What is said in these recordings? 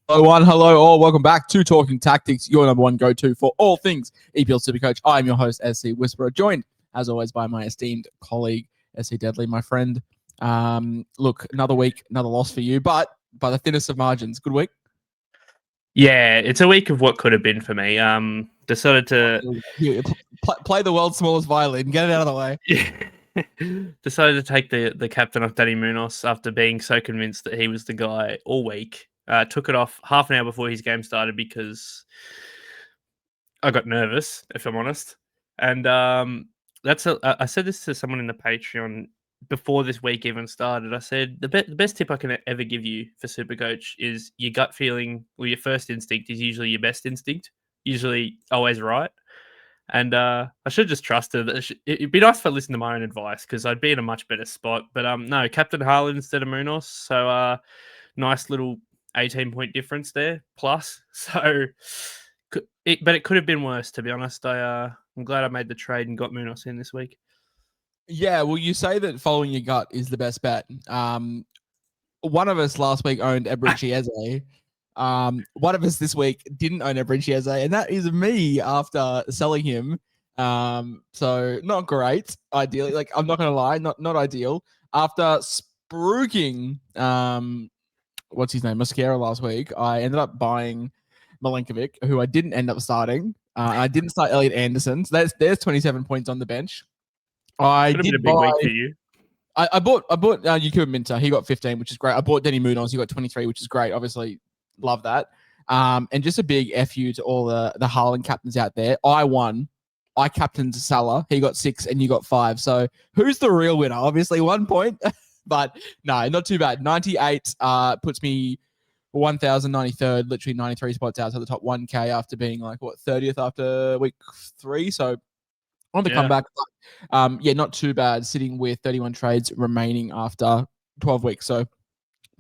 Hello all. Welcome back to Talking Tactics, your number one go-to for all things EPL SuperCoach. I am your host, Eze Whisperer, joined as always by my esteemed colleague, Eze Deadly, my friend. Look, another week, another loss for you, but by the thinnest of margins. Good week. Yeah, it's a week of what could have been for me. Decided to play the world's smallest violin. Get it out of the way. decided to take the captain off Danny Munoz after being so convinced that he was the guy all week. Took it off half an hour before his game started because I got nervous, if I'm honest. And I said this to someone in the Patreon before this week even started. I said the best tip I can ever give you for SuperCoach is your gut feeling, or your first instinct is usually your best instinct, usually always right. And I should just trusted that it'd be nice if I listened to my own advice because I'd be in a much better spot. But no, Captain Haaland instead of Munoz, so nice little 18-point difference there plus. So, but it could have been worse, to be honest. I'm glad I made the trade and got Munoz in this week. Yeah, well, you say that following your gut is the best bet. One of us last week owned Eberechi Eze. One of us this week didn't own Eberechi Eze, and that is me after selling him. So not great, ideally. Like, I'm not gonna lie, not ideal. After spruiking what's his name, Mascara last week, I ended up buying Milenkovic, who I didn't end up starting. I didn't start Elliot Anderson. So there's 27 points on the bench. I Could have did been a big week for you. I bought Yukiwa Minter. He got 15, which is great. I bought Denny Munoz. He got 23, which is great. Obviously, love that. And just a big FU to all the Haaland captains out there. I won. I captained Salah. He got 6 and you got 5. So who's the real winner? Obviously 1 point. But no, not too bad. 98 puts me 1,093rd, literally 93 spots outside the top 1K after being like, 30th after week 3. So on the comeback. Not too bad, sitting with 31 trades remaining after 12 weeks. So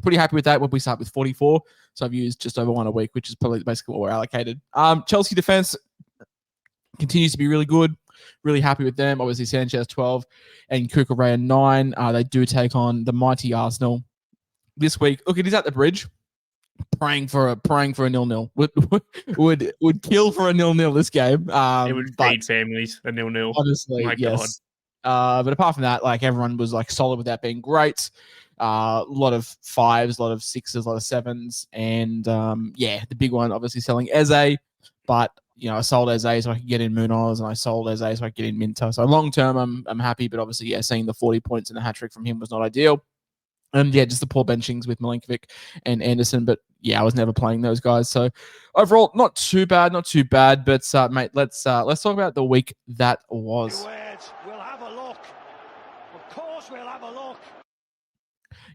pretty happy with that. When we start with 44. So I've used just over 1 a week, which is probably basically what we're allocated. Chelsea defense continues to be really good. Really happy with them. Obviously, Sanchez 12 and Kukurea 9. They do take on the mighty Arsenal this week. Look, it is at the bridge. Praying for a 0-0 would kill for a 0-0 this game. It would feed families a 0-0. Honestly, my yes. God. But apart from that, like, everyone was like solid without being great. A lot of 5s, a lot of 6s, a lot of 7s, and the big one obviously selling Eze. But I sold Eze so I could get in Munoz, and I sold Eze so I could get in Minter. So long term, I'm happy. But obviously, seeing the 40 points and the hat trick from him was not ideal. And just the poor benchings with Milenkovic and Anderson. But I was never playing those guys. So overall, not too bad. But mate, let's talk about the week that was. We'll have a look. Of course, we'll have a look.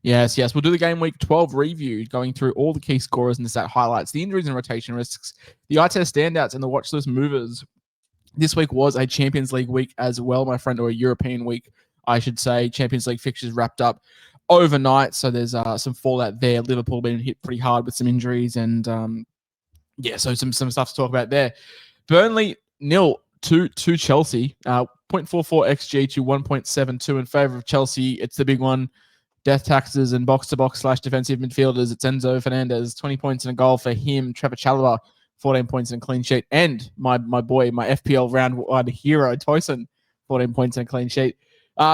Yes. We'll do the game week 12 review, going through all the key scorers and the stat highlights, the injuries and rotation risks, the eye test standouts, and the watch list movers. This week was a Champions League week as well, my friend, or a European week, I should say. Champions League fixtures wrapped up overnight, so there's some fallout there. Liverpool been hit pretty hard with some injuries, and so some stuff to talk about there. Burnley 0 to Chelsea, 0.44 XG to 1.72 in favor of Chelsea. It's the big one. Death taxes and box-to-box / defensive midfielders. It's Enzo Fernandez, 20 points and a goal for him. Trevor Chalobah, 14 points and a clean sheet. And my boy, my FPL round 1 hero, Toyson, 14 points and a clean sheet.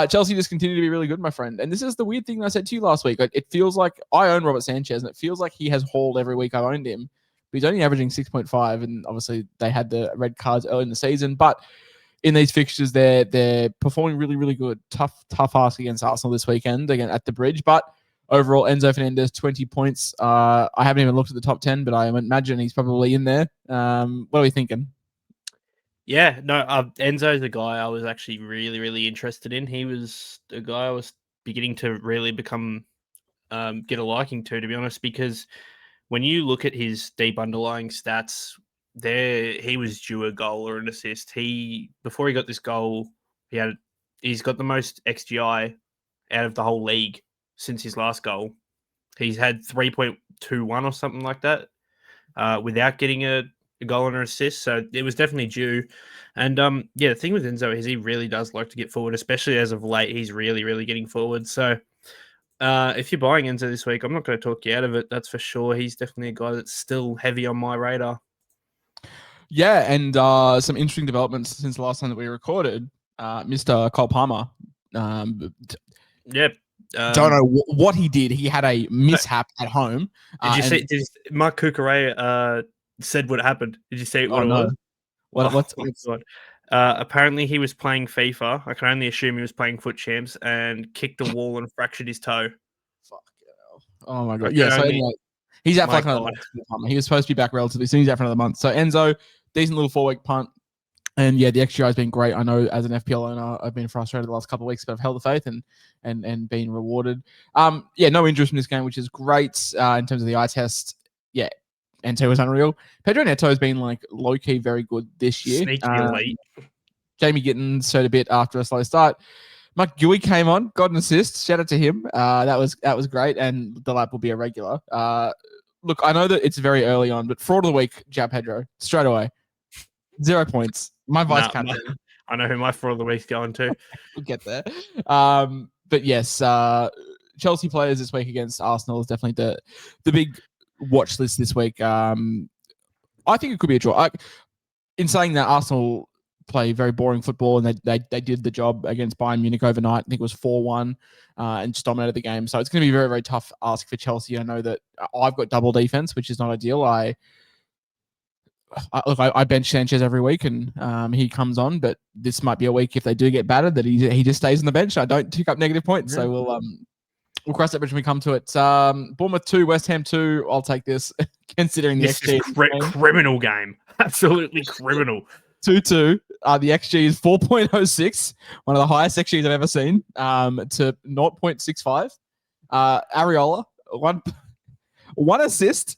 Chelsea just continue to be really good, my friend. And this is the weird thing I said to you last week. It feels like I own Robert Sanchez, and it feels like he has hauled every week I've owned him. But he's only averaging 6.5, and obviously they had the red cards early in the season. But in these fixtures, they're performing really, really good. Tough ask against Arsenal this weekend, again at the bridge. But overall, Enzo Fernandez, 20 points. I haven't even looked at the top 10, but I imagine he's probably in there. What are we thinking? Yeah, no, Enzo's a guy I was actually really, really interested in. He was a guy I was beginning to really become get a liking to be honest, because when you look at his deep underlying stats, he was due a goal or an assist. Before he got this goal, he's got the most XGI out of the whole league since his last goal. He's had 3.21 or something like that without getting a goal and an assist, so it was definitely due. And the thing with Enzo is he really does like to get forward, especially as of late. He's really, really getting forward. So If you're buying Enzo this week, I'm not going to talk you out of it. That's for sure. He's definitely a guy that's still heavy on my radar. Yeah, and some interesting developments since the last time that we recorded. Mr. Cole Palmer. Yep. Don't know what he did. He had a mishap at home. Did you see? Mark Cucurella said what happened? Did you see what it was? What's God. Apparently, he was playing FIFA. I can only assume he was playing Foot Champs and kicked a wall and fractured his toe. Fuck hell. Oh my god. Yeah. So anyway, he's out for like another month. He was supposed to be back relatively soon. He's out for another month. So Enzo, decent little 4-week punt. And yeah, the XGI has been great. I know as an FPL owner, I've been frustrated the last couple of weeks, but I've held the faith and been rewarded. Yeah, no injuries from this game, which is great in terms of the eye test. Yeah, Enzo was unreal. Pedro Neto has been like low key very good this year. Sneaky elite. Jamie Gittins showed a bit after a slow start. Mark Gui came on, got an assist. Shout out to him. That was great, and the lap will be a regular. Look, I know that it's very early on, but fraud of the week, Jao Pedro, straight away. 0 points. My vice captain. I know who my fraud of the week's going to. We'll get there. But yes, Chelsea players this week against Arsenal is definitely the big watch list this week. I think it could be a draw. In saying that, Arsenal play very boring football, and they did the job against Bayern Munich overnight. I think it was 4-1 and just dominated the game. So it's going to be a very, very tough ask for Chelsea. I know that I've got double defense, which is not ideal. I bench Sanchez every week, and he comes on. But this might be a week if they do get battered that he just stays on the bench. I don't pick up negative points, so we'll cross that bridge when we come to it. Bournemouth 2, West Ham 2. I'll take this, considering the XG is criminal game, absolutely criminal. 2-2. The XG is 4.06, one of the highest XGs I've ever seen. To 0.65. Areola one assist.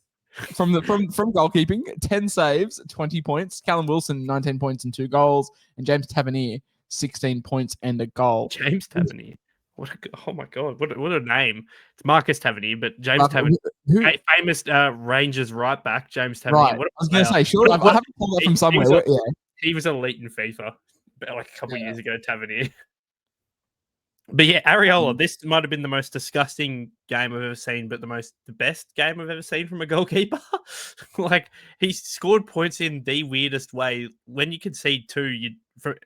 From goalkeeping, 10 saves, 20 points. Callum Wilson, 19 points and 2 goals. And James Tavernier, 16 points and a goal. James Tavernier. Oh my God, what a name. It's Marcus Tavernier, but James Tavernier. Famous Rangers right back, James Tavernier. Right. I was going to say, sure, I haven't pulled that from somewhere. He was elite in FIFA like a couple of years ago, Tavernier. But yeah, Areola, this might have been the most disgusting game I've ever seen, but the best game I've ever seen from a goalkeeper. Like, he scored points in the weirdest way. When you concede 2,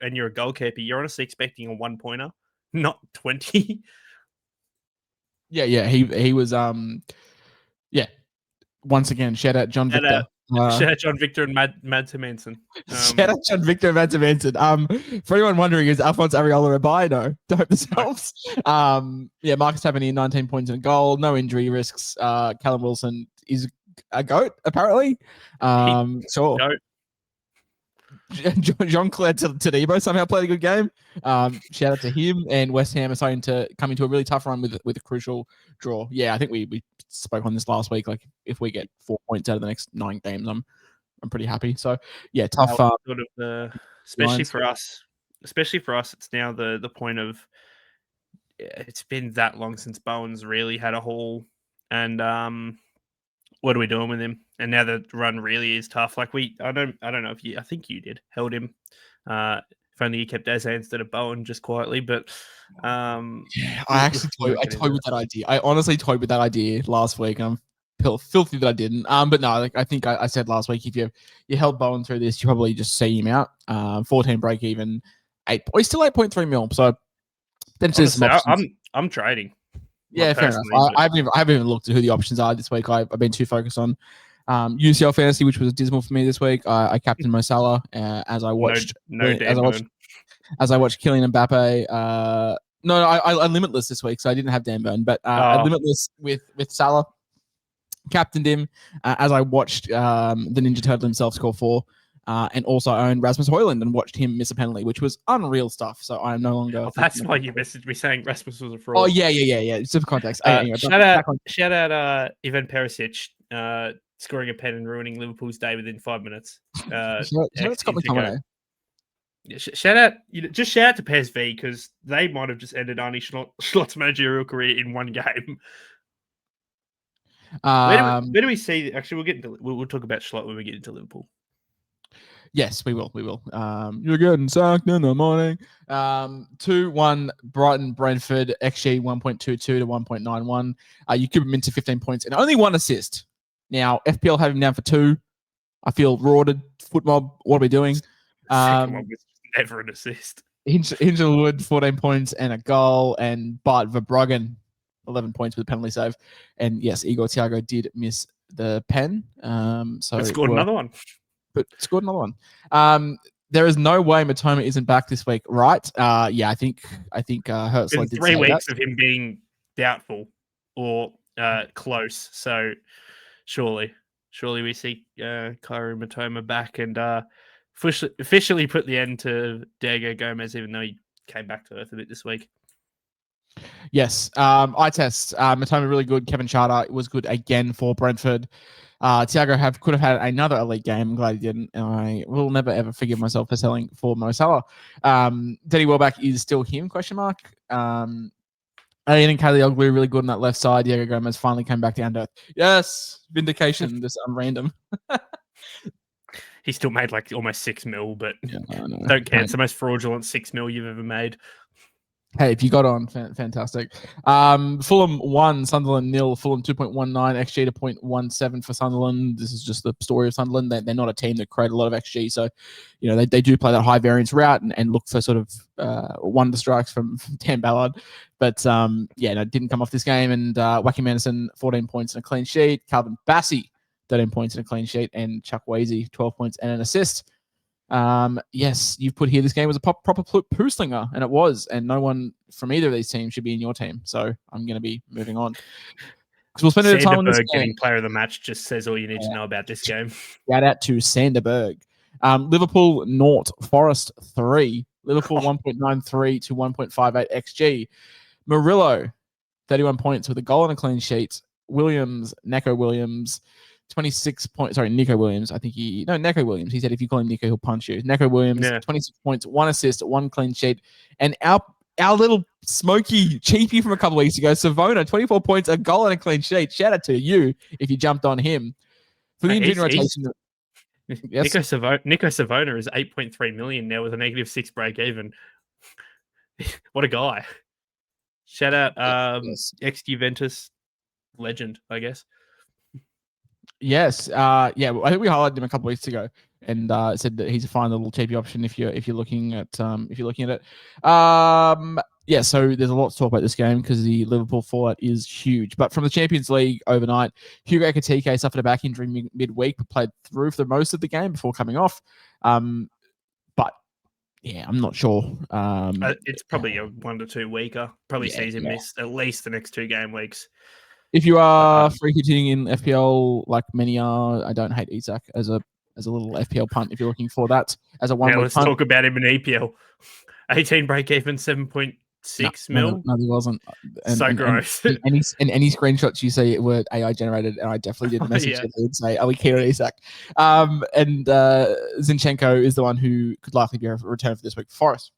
and you're a goalkeeper, you're honestly expecting a 1-pointer, not 20. Yeah, he was once again, shout out John Victor. Shout out John Victor and Mads Manson. Shout out John Victor and Mads Manson. For anyone wondering, is Alphonse Areola a buy? No, don't hope themselves. Yeah, Marcus Tavernier, 19 points and a goal, no injury risks. Callum Wilson is a goat, apparently. Sure. Goat. Jean-Claude Todibo somehow played a good game. Shout out to him. And West Ham are starting to come into a really tough run with a crucial draw. Yeah, I think we spoke on this last week. Like, if we get 4 points out of the next 9 games, I'm pretty happy. So yeah, tough. Sort of especially for us, it's now the point of it's been that long since Bowen's really had a haul, and what are we doing with him? And now the run really is tough. Like I don't know if I think you held him. If only you kept Eze instead of Bowen just quietly. But I actually toyed with that idea. I honestly toyed with that idea last week. I'm filthy that I didn't. But no, like, I think I said last week, if you held Bowen through this, you probably just see him out. 14 break even, he's still 8.3 mil. So honestly, I'm trading. Yeah, fair enough. I haven't even looked at who the options are this week. I've been too focused on UCL fantasy, which was dismal for me this week. I captained Mo Salah as I watched as I watched Kylian Mbappe. No, I limitless this week, so I didn't have Dan Burn, but I limitless with Salah. Captained him as I watched the Ninja Turtle himself score 4. And also owned Rasmus Højlund and watched him miss a penalty, which was unreal stuff. So I am no longer. That's why you messaged me saying Rasmus was a fraud. Oh yeah. Just for context. Anyway, shout out Ivan Perisic scoring a pen and ruining Liverpool's day within 5 minutes. Shout out to PSV because they might have just ended Arnie Schlott's managerial career in one game. Where do we see? Actually, we'll talk about Schlott when we get into Liverpool. Yes, we will. You're getting sacked in the morning. 2-1 Brighton Brentford, XG 1.22 to 1.91. You keep him into 15 points and only 1 assist. Now, FPL have him down for 2. I feel rorted. Footmob, what are we doing? Second one was never an assist. Hingelwood, 14 points and a goal. And Bart Verbruggen, 11 points with a penalty save. And yes, Igor Thiago did miss the pen. But scored another one. But scored another one. There is no way Matoma isn't back this week, right? Yeah, I think Hertzler did 3 weeks that. of him being doubtful or close. So surely we see Kaoru Matoma back and officially put the end to Diego Gomez, even though he came back to earth a bit this week. Yes. Eye test. Matoma really good. Kevin Charter was good again for Brentford. Thiago could have had another elite game. I'm glad he didn't. And I will never ever forgive myself for selling for Mo Salah. Denny Welbeck is still him? Question mark. Ian and Kaylee Oglu really good on that left side. Diego Gomez finally came back down to earth. Yes, vindication. Just random. He still made like almost 6 mil, but yeah, don't care. It's the most fraudulent 6 mil you've ever made. Hey, if you got on, fantastic. Fulham 1, Sunderland 0. Fulham 2.19, XG to 0.17 for Sunderland. This is just the story of Sunderland. They're not a team that create a lot of XG. So, they do play that high variance route and look for sort of wonder strikes from Dan Ballard. But, didn't come off this game. And Wacky Madison, 14 points and a clean sheet. Calvin Bassey, 13 points and a clean sheet. And Chuck Wasey, 12 points and an assist. Yes, you've put here this game was a proper poo slinger, and it was, and no one from either of these teams should be in your team. So I'm going to be moving on because we'll spend a bit of time on this game. Getting player of the match just says all you need to know about this game. Shout out to Sanderberg. Liverpool 0, Forest 3. Liverpool 1.93 to 1.58 XG. Murillo 31 points with a goal and a clean sheet. Neco Williams. 26 points. Sorry, Nico Williams. Neco Williams. He said if you call him Nico, he'll punch you. Neco Williams, 26 points, 1 assist, 1 clean sheet. And our little smoky cheapie from a couple of weeks ago, Savona, 24 points, a goal and a clean sheet. Shout out to you if you jumped on him. For the injury rotation. Yes. Nico Savona is 8.3 million now with a -6 break even. What a guy. Shout out ex-Juventus legend, I guess. Yes, I think we highlighted him a couple of weeks ago, and said that he's a fine little cheapy option if you're looking at it. So there's a lot to talk about this game because the Liverpool fallout is huge. But from the Champions League overnight, Hugo Ekitike suffered a back injury midweek, but played through for most of the game before coming off. But yeah, I'm not sure. It's probably a 1 to 2 weeker. Probably sees him miss at least the next 2 game weeks. If you are free hitting in FPL like many are, I don't hate Isak as a little FPL punt if you're looking for that as a 1 week let's punt. talk about him in EPL. 18 break even, 7.6 mil. No, he wasn't. Gross. And any screenshots you see were AI generated, and I definitely did message him and say, "Are we keen on Isak?" And Zinchenko is the one who could likely be a return for this week. Forest.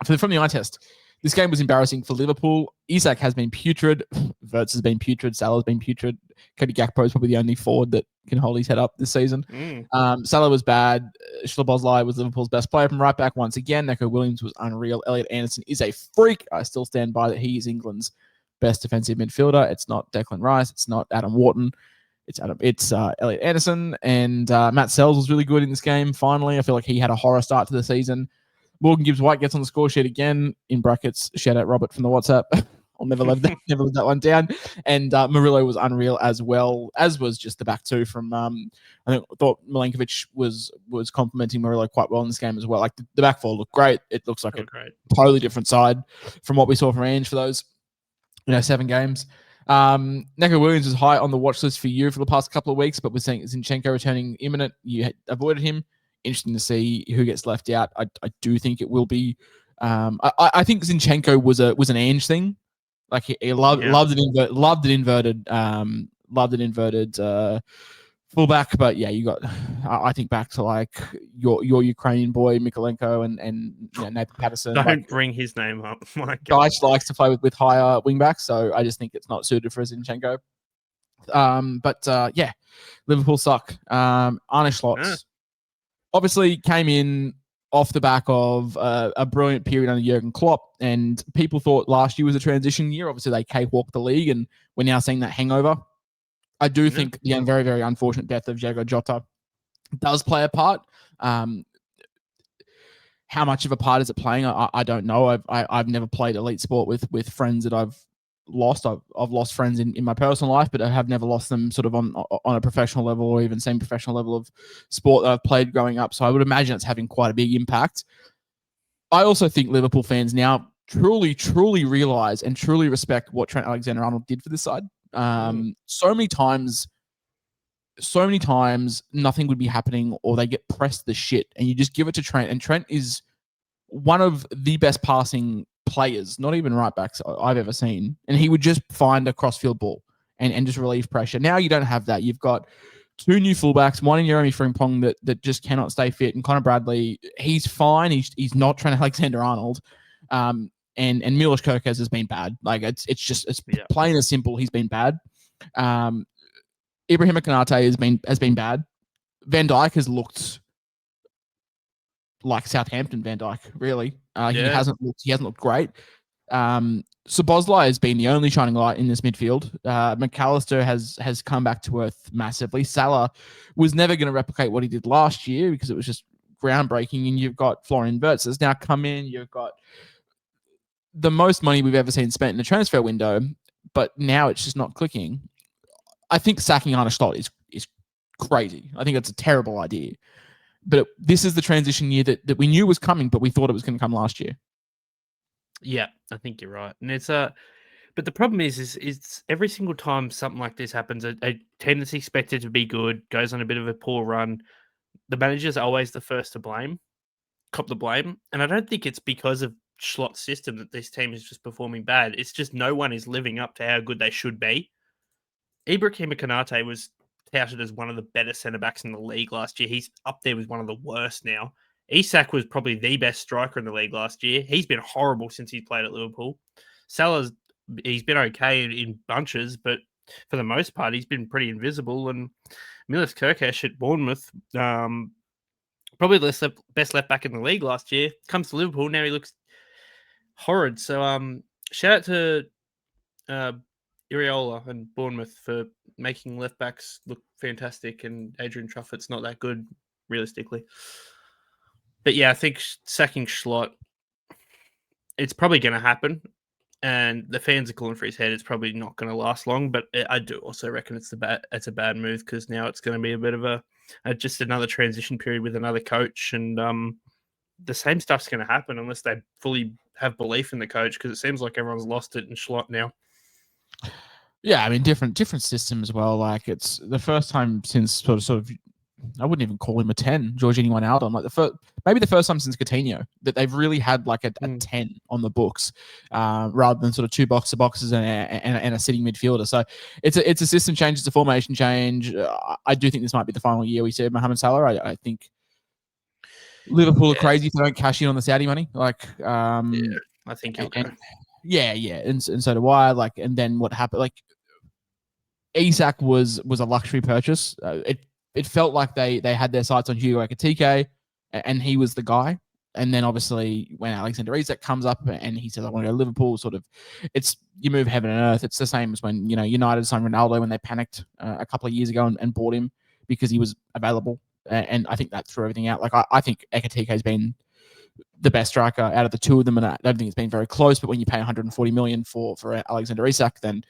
From the eye test. This game was embarrassing for Liverpool. Isak has been putrid. Wirtz has been putrid. Salah's been putrid. Cody Gakpo is probably the only forward that can hold his head up this season. Salah was bad. Szoboszlai was Liverpool's best player from right back once again. Neco Williams was unreal. Elliot Anderson is a freak. I still stand by that he is England's best defensive midfielder. It's not Declan Rice. It's not Adam Wharton. It's Elliot Anderson. And Matt Sells was really good in this game. Finally, I feel like he had a horror start to the season. Morgan Gibbs-White gets on the score sheet again, in brackets, shout out Robert from the WhatsApp. I'll never let that one down. And Murillo was unreal as well, as was just the back two from, I thought Milenkovic was complimenting Murillo quite well in this game as well. Like the back four looked great. It looks like a totally different side from what we saw from Ange for those 7 games. Neco Williams was high on the watch list for you for the past couple of weeks, but we're seeing Zinchenko returning imminent. You had avoided him. Interesting to see who gets left out. I do think it will be. I think Zinchenko was an Ange thing. Like he loved an inverted fullback. But yeah, you got. I think back to like your Ukrainian boy Mikolenko and Nathan Patterson. Don't bring his name up. Deitch likes to play with higher wingbacks, so I just think it's not suited for Zinchenko. Liverpool suck. Arne Slot. obviously came in off the back of a brilliant period under Jurgen Klopp, and people thought last year was a transition year. Obviously, they cakewalked the league, and we're now seeing that hangover. I do think the very, very unfortunate death of Diego Jota does play a part. How much of a part is it playing? I don't know. I've never played elite sport with friends that I've lost. I've lost friends in my personal life, but I have never lost them sort of on a professional level or even semi-professional level of sport that I've played growing up. So I would imagine it's having quite a big impact. I also think Liverpool fans now truly, truly realize and truly respect what Trent Alexander-Arnold did for this side. So many times nothing would be happening or they get pressed the shit and you just give it to Trent. And Trent is one of the best passing players, not even right backs I've ever seen. And he would just find a crossfield ball and just relieve pressure. Now you don't have that. You've got two new fullbacks, one in Jeremy Frimpong that just cannot stay fit. And Conor Bradley, he's fine. He's not Trent Alexander-Arnold. And Milos Kerkez has been bad. Like it's plain and simple. He's been bad. Ibrahim Konate has been bad. Van Dijk has looked like Southampton Van Dijk, really. He hasn't looked great. Szoboszlai has been the only shining light in this midfield. McAllister has come back to earth massively. Salah was never going to replicate what he did last year because it was just groundbreaking. And you've got Florian Wirtz has now come in. You've got the most money we've ever seen spent in the transfer window, but now it's just not clicking. I think sacking Arne Slot is crazy. I think it's a terrible idea. But this is the transition year that we knew was coming, but we thought it was going to come last year. Yeah, I think you're right. And it's but the problem is every single time something like this happens, a tendency expected to be good, goes on a bit of a poor run, the manager's always the first to cop the blame. And I don't think it's because of Schlot's system that this team is just performing bad. It's just no one is living up to how good they should be. Ibrahim Konate was touted as one of the better centre-backs in the league last year. He's up there with one of the worst now. Isak was probably the best striker in the league last year. He's been horrible since he played at Liverpool. Salah's, he's been okay in bunches, but for the most part, he's been pretty invisible. And Milos Kerkez at Bournemouth, probably the best left back in the league last year, comes to Liverpool. Now he looks horrid. So shout out to Iriola and Bournemouth for making left backs look fantastic, and Adrian Truffett's not that good realistically. But yeah, I think sacking Schlott, it's probably going to happen, and the fans are calling for his head. It's probably not going to last long, but I do also reckon it's a bad move because now it's going to be a bit of a just another transition period with another coach, and the same stuff's going to happen unless they fully have belief in the coach, because it seems like everyone's lost it in Schlott now. Yeah, I mean, different system as well. Like it's the first time since sort of I wouldn't even call him a 10, Jorginho Wijnaldum. Like maybe the first time since Coutinho that they've really had like a 10 on the books, rather than sort of two boxes and a sitting midfielder. So it's a system change, it's a formation change. I do think this might be the final year we see Mohamed Salah. I think Liverpool are crazy if they don't cash in on the Saudi money. Like, I think you'll go. Yeah, and so do I. Like, and then what happened? Like, Isak was a luxury purchase. It felt like they had their sights on Hugo Ekitike, and he was the guy. And then obviously when Alexander Isak comes up and he says, "I want to go to Liverpool," sort of, you move heaven and earth. It's the same as when United signed Ronaldo when they panicked a couple of years ago and bought him because he was available. And I think that threw everything out. Like I think Ekitike has been the best striker out of the two of them, and I don't think it's been very close. But when you pay 140 million for Alexander Isak, then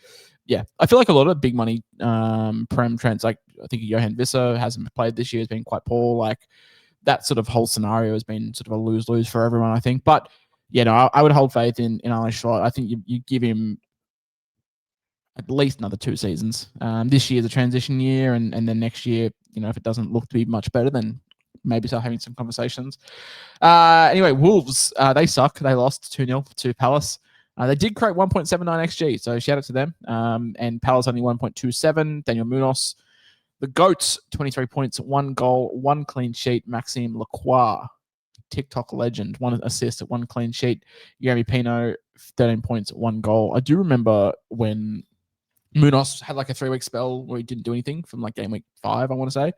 yeah, I feel like a lot of big money Prem trends, like I think Johan Visser hasn't played this year, has been quite poor. Like that sort of whole scenario has been sort of a lose-lose for everyone, I think. But yeah, no, I would hold faith in Arne Slot. I think you give him at least another 2 seasons. This year's a transition year, and then next year, if it doesn't look to be much better, then maybe start having some conversations. Anyway, Wolves, they suck. They lost 2-0 to Palace. They did create 1.79 XG, so shout out to them. And Palace only 1.27. Daniel Munoz, the GOAT, 23 points, 1 goal, 1 clean sheet. Maxime Lacroix, TikTok legend, 1 assist, 1 clean sheet. Jeremy Pino, 13 points, 1 goal. I do remember when Munoz had like a 3-week spell where he didn't do anything from like game week 5, I want to say.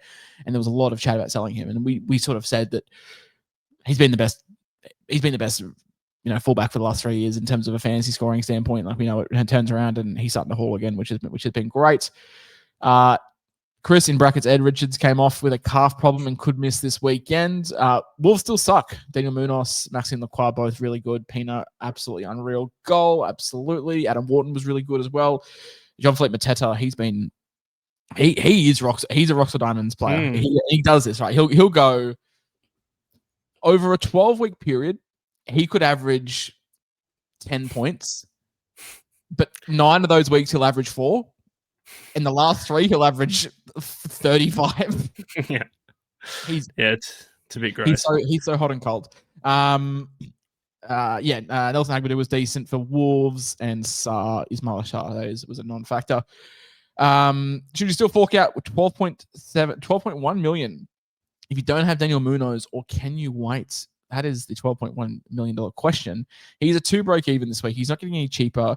And there was a lot of chat about selling him. And we sort of said that he's been the best, fullback for the last 3 years in terms of a fantasy scoring standpoint. Like, we know it turns around and he's starting to haul again, which has been great. Chris, in brackets, Ed Richards came off with a calf problem and could miss this weekend. Wolves still suck. Daniel Munoz, Maxime Lacroix, both really good. Pina, absolutely unreal goal. Absolutely. Adam Wharton was really good as well. Jean-Philippe Mateta, he's a Rockstar Diamonds player. He does this, right? He'll go over a 12-week period. He could average 10 points, but 9 of those weeks he'll average 4. In the last 3, he'll average 35. Yeah. It's a bit gross. He's so hot and cold. Nelson Agbedu was decent for Wolves, and Ismail Assar was a non-factor. Should you still fork out with 12.1 million if you don't have Daniel Munoz, or can you wait? That is the $12.1 million question. He's a 2 break even this week. He's not getting any cheaper.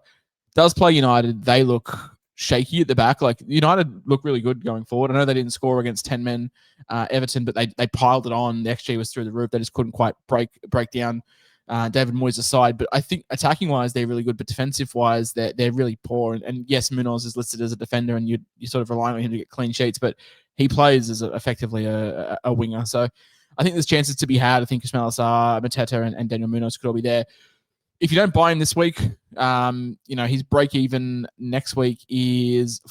Does play United. They look shaky at the back. Like, United look really good going forward. I know they didn't score against 10 men, Everton, but they piled it on. The XG was through the roof. They just couldn't quite break down David Moyes' side. But I think attacking wise, they're really good, but defensive wise, they're really poor. And yes, Munoz is listed as a defender, and you're sort of relying on him to get clean sheets, but he plays as effectively a winger. So I think there's chances to be had. I think Ismail Assar, Mateta, and Daniel Munoz could all be there. If you don't buy him this week, his break even next week is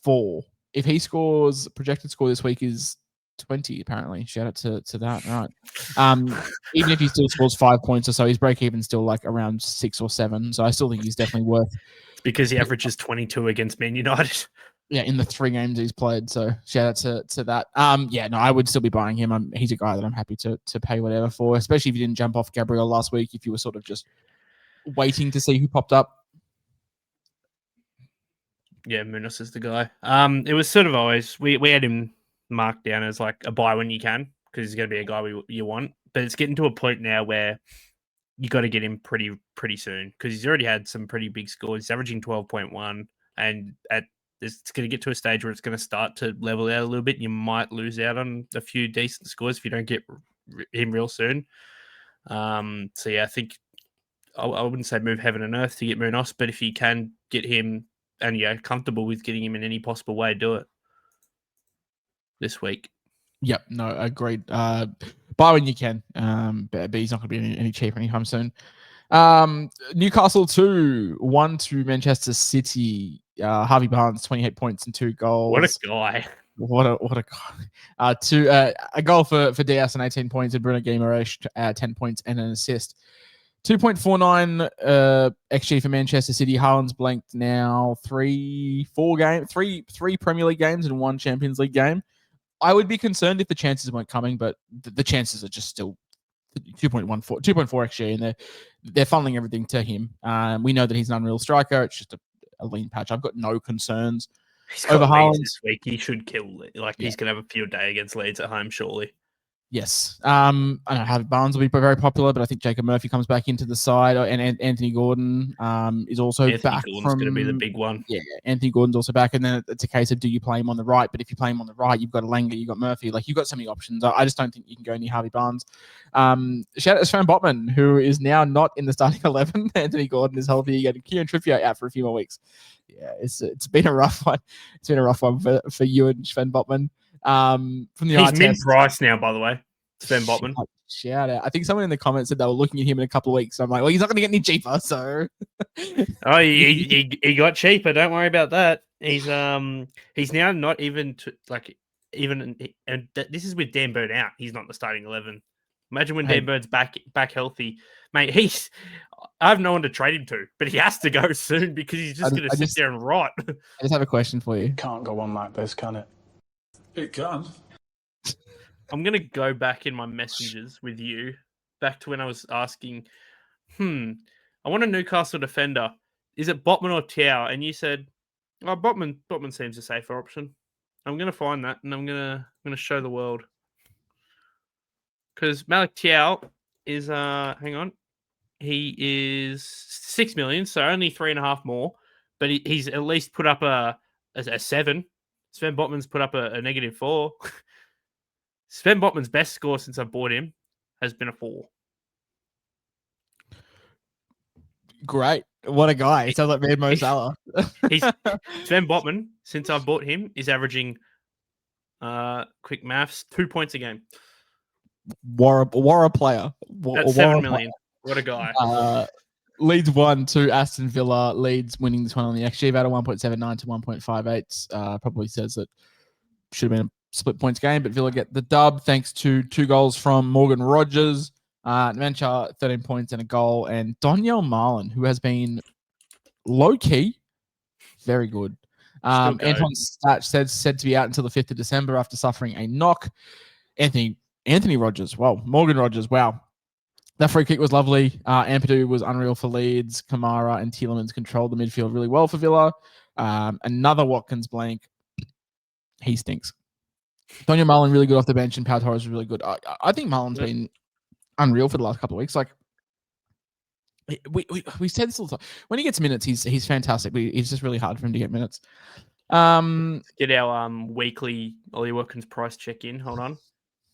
4. If he scores, projected score this week is 20, apparently. Shout out to that. Right. Even if he still scores 5 points or so, his break even still like around 6 or 7. So I still think he's definitely worth. It's because he averages 22 against Man United. Yeah, in the 3 games he's played. So shout out to that. I would still be buying him. He's a guy that I'm happy to pay whatever for, especially if you didn't jump off Gabriel last week, if you were sort of just waiting to see who popped up. Yeah, Munoz is the guy. It was sort of always, we had him marked down as like a buy when you can, because he's going to be a guy you want. But it's getting to a point now where you got to get him pretty soon, because he's already had some pretty big scores. He's averaging 12.1, and it's going to get to a stage where it's going to start to level out a little bit. You might lose out on a few decent scores if you don't get him real soon. I think I wouldn't say move heaven and earth to get Munoz, but if you can get him and you're comfortable with getting him in any possible way, do it this week. Yep, no, agreed. Buy when you can, but he's not going to be any cheaper anytime soon. Newcastle 2-1 to Manchester City. Harvey Barnes, 28 points and 2 goals. What a guy! What a guy! A goal for Diaz and 18 points, and Bruno Guimaraes 10 points and an assist. 2.49 XG for Manchester City. Haaland's blanked now 3 Premier League games and 1 Champions League game. I would be concerned if the chances weren't coming, but the chances are just still 2.4 XG, and they're funneling everything to him. We know that he's an unreal striker. It's just a lean patch. I've got no concerns over Haaland this week. He should kill. He's going to have a field day against Leeds at home, surely. Yes. I know Harvey Barnes will be very popular, but I think Jacob Murphy comes back into the side, and Anthony Gordon is also back. Gordon's going to be the big one. Yeah, Anthony Gordon's also back, and then it's a case of, do you play him on the right? But if you play him on the right, you've got Elanga, you've got Murphy. Like, you've got so many options. I just don't think you can go near Harvey Barnes. Shout out to Sven Botman, who is now not in the starting 11. Anthony Gordon is healthy. You got Kieran Trippier out for a few more weeks. Yeah, it's been a rough one. It's been a rough one for you and Sven Botman. From the he's mid-price now, by the way. Sven Botman. Shout out. I think someone in the comments said they were looking at him in a couple of weeks. So I'm like, well, he's not going to get any cheaper. So, he got cheaper. Don't worry about that. He's now not even and this is with Dan Burn out. He's not in the starting 11. Imagine when Dan Burn's back healthy, mate. I have no one to trade him to, but he has to go soon because he's just going to sit there and rot. I just have a question for you. Can't go on like this, can it? It can. I'm going to go back in my messages with you, back to when I was asking, I want a Newcastle defender. Is it Botman or Tiao? And you said, oh, Botman seems a safer option. I'm going to find that, and I'm going to show the world. Because Malik Tiao is, hang on, he is 6 million, so only 3.5 more. but he's at least put up a 7. Sven Botman's put up a -4. Sven Botman's best score since I bought him has been a 4. Great. What a guy. He sounds like me and Mo Salah. Sven Botman, since I bought him, is averaging quick maths, 2 points a game. War a player. That's 7 million. What a guy. Leeds 1-2 Aston Villa. Leeds winning this one on the XG about a 1.79 to 1.58. Probably says that should have been a split points game, but Villa get the dub thanks to 2 goals from Morgan Rogers. Mancha 13 points and a goal, and Daniel Marlin, who has been low key, very good. Anton Stach said to be out until the 5th of December after suffering a knock. Anthony Rogers, Morgan Rogers, wow. That free kick was lovely. Ampadu was unreal for Leeds. Kamara and Tielemans controlled the midfield really well for Villa. Another Watkins blank. He stinks. Daniel Marlin really good off the bench, and Pau Torres was really good. I think Marlin's been unreal for the last couple of weeks. Like we said this all the time. When he gets minutes, he's fantastic. It's just really hard for him to get minutes. Get our weekly Ollie Watkins price check in. Hold on.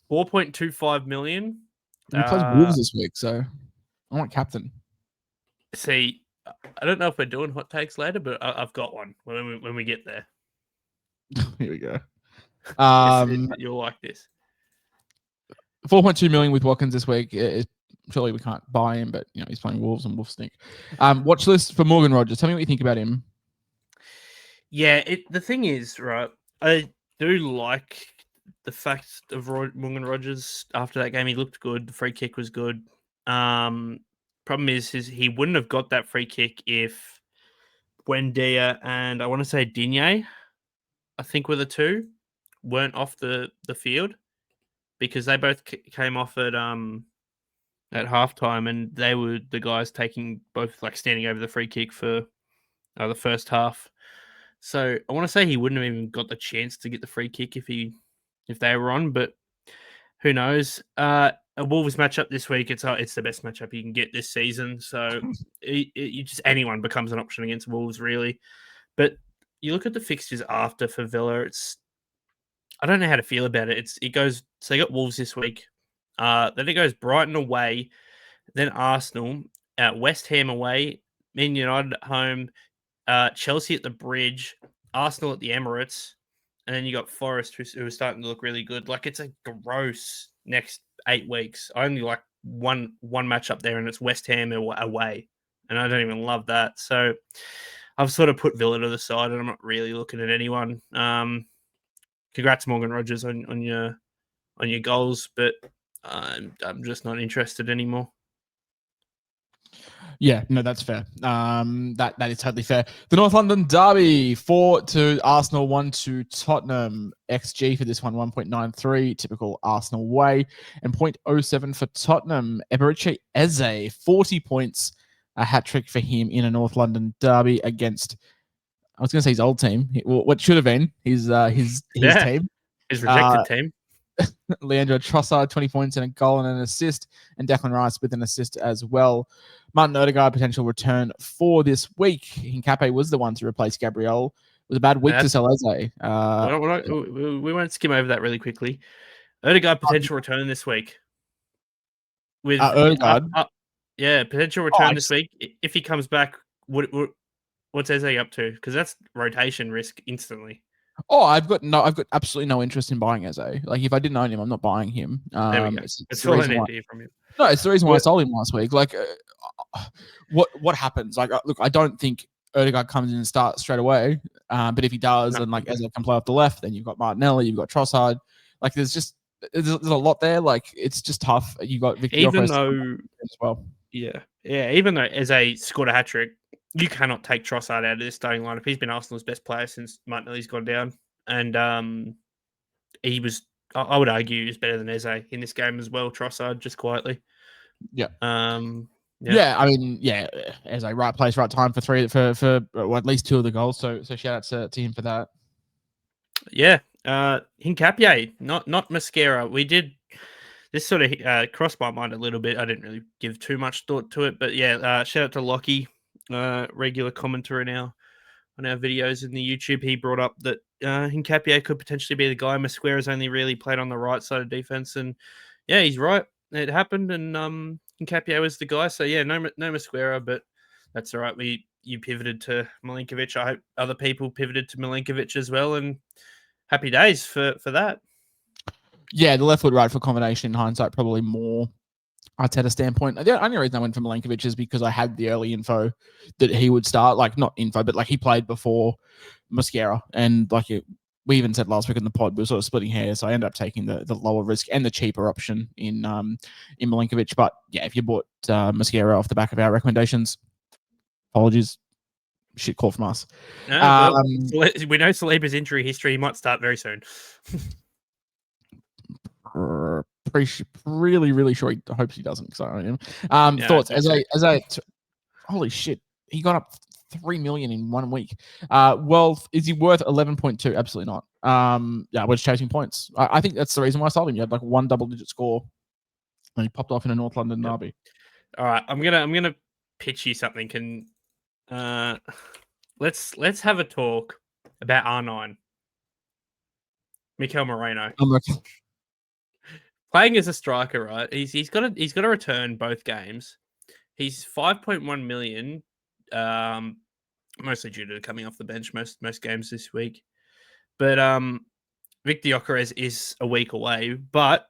4.25 million. He plays Wolves this week, so I want captain. See, I don't know if we're doing hot takes later, but I've got one when we get there. Here we go. You'll like this. 4.2 million with Watkins this week. Surely we can't buy him, but he's playing Wolves and Wolves stink. Watch list for Morgan Rogers. Tell me what you think about him. Yeah, the thing is, right, I do like the fact of Morgan Rogers. After that game, he looked good. The free kick was good. Problem is he wouldn't have got that free kick if Buendia and I want to say Digne, I think were the two, weren't off the field, because they both came off at halftime, and they were the guys taking both, standing over the free kick for the first half. So I want to say he wouldn't have even got the chance to get the free kick if they were on, but who knows? A Wolves matchup this week, it's the best matchup you can get this season. So just anyone becomes an option against Wolves, really. But you look at the fixtures after for Villa, I don't know how to feel about it. It goes, so they got Wolves this week. Then it goes Brighton away, then Arsenal, West Ham away, Man United at home, Chelsea at the Bridge, Arsenal at the Emirates, and then you got Forest, who are starting to look really good. It's a gross next 8 weeks. I only like one match up there, and it's West Ham away, and I don't even love that. So I've sort of put Villa to the side, and I'm not really looking at anyone. Congrats, Morgan Rogers, on your goals, but I'm just not interested anymore. Yeah, no, that's fair. That is totally fair. The North London Derby, 4-2 Arsenal, 1-2 Tottenham. XG for this one, 1.93, typical Arsenal way, and 0.07 for Tottenham. Eberiche Eze, 40 points, a hat-trick for him in a North London Derby against, I was going to say his old team, what should have been his team. His rejected team. Leandro Trossard, 20 points and a goal and an assist, and Declan Rice with an assist as well. Martin Odegaard, potential return for this week. Hincapié was the one to replace Gabriel. It was a bad week to sell Eze. We won't skim over that really quickly. Odegaard, potential return this week. With Odegaard? Potential return this week. If he comes back, what's Eze up to? Because that's rotation risk instantly. Oh, I've got absolutely no interest in buying Eze. If I didn't own him, I'm not buying him. There we go. It's all I need to hear from you. No, it's the reason why I sold him last week. What happens? Look, I don't think Odegaard comes in and starts straight away. But if he does, and Eze can play off the left, then you've got Martinelli, you've got Trossard. There's a lot there. It's just tough. You got Victor as well. Even though Eze scored a hat trick, you cannot take Trossard out of this starting lineup. He's been Arsenal's best player since Martinelli's gone down, and he was. I would argue he was better than Eze in this game as well. Trossard, just quietly. Yeah. Yeah. Eze, right place, right time for at least 2 of the goals. So shout out to him for that. Yeah. Hincapié, not Mascara. We did. This sort of crossed my mind a little bit. I didn't really give too much thought to it, but shout out to Lockie, regular commentator now on our videos in the YouTube, he brought up that Hincapié could potentially be the guy. Mosquera's only really played on the right side of defense, and yeah, he's right. It happened, and Hincapié was the guy. So yeah, no Mosquera, but that's all right. You pivoted to Milinkovic. I hope other people pivoted to Milinkovic as well, and happy days for that. Yeah, the left foot, right foot combination in hindsight probably more Arteta standpoint. The only reason I went for Milinkovic is because I had the early info that he would start, like not info, but like he played before Mosquera, and like we even said last week in the pod, we were sort of splitting hairs. So I ended up taking the lower risk and the cheaper option in Milinkovic. But yeah, if you bought Mosquera off the back of our recommendations, apologies, shit call from us. Well, we know Saliba's injury history. He might start very soon. Really sure he hopes he doesn't. So I am. Thoughts as holy shit, he got up 3 million in 1 week. Well, is he worth 11.2? Absolutely not. Yeah, we're just chasing points. I think that's the reason why I sold him. You had like one double-digit score, and he popped off in a North London derby. All right, I'm gonna pitch you something. Can let's have a talk about R9. Mikel Moreno. Playing as a striker, right? He's got to return both games. He's 5.1 million, mostly due to coming off the bench most games this week. But Victor Gyökeres is a week away. But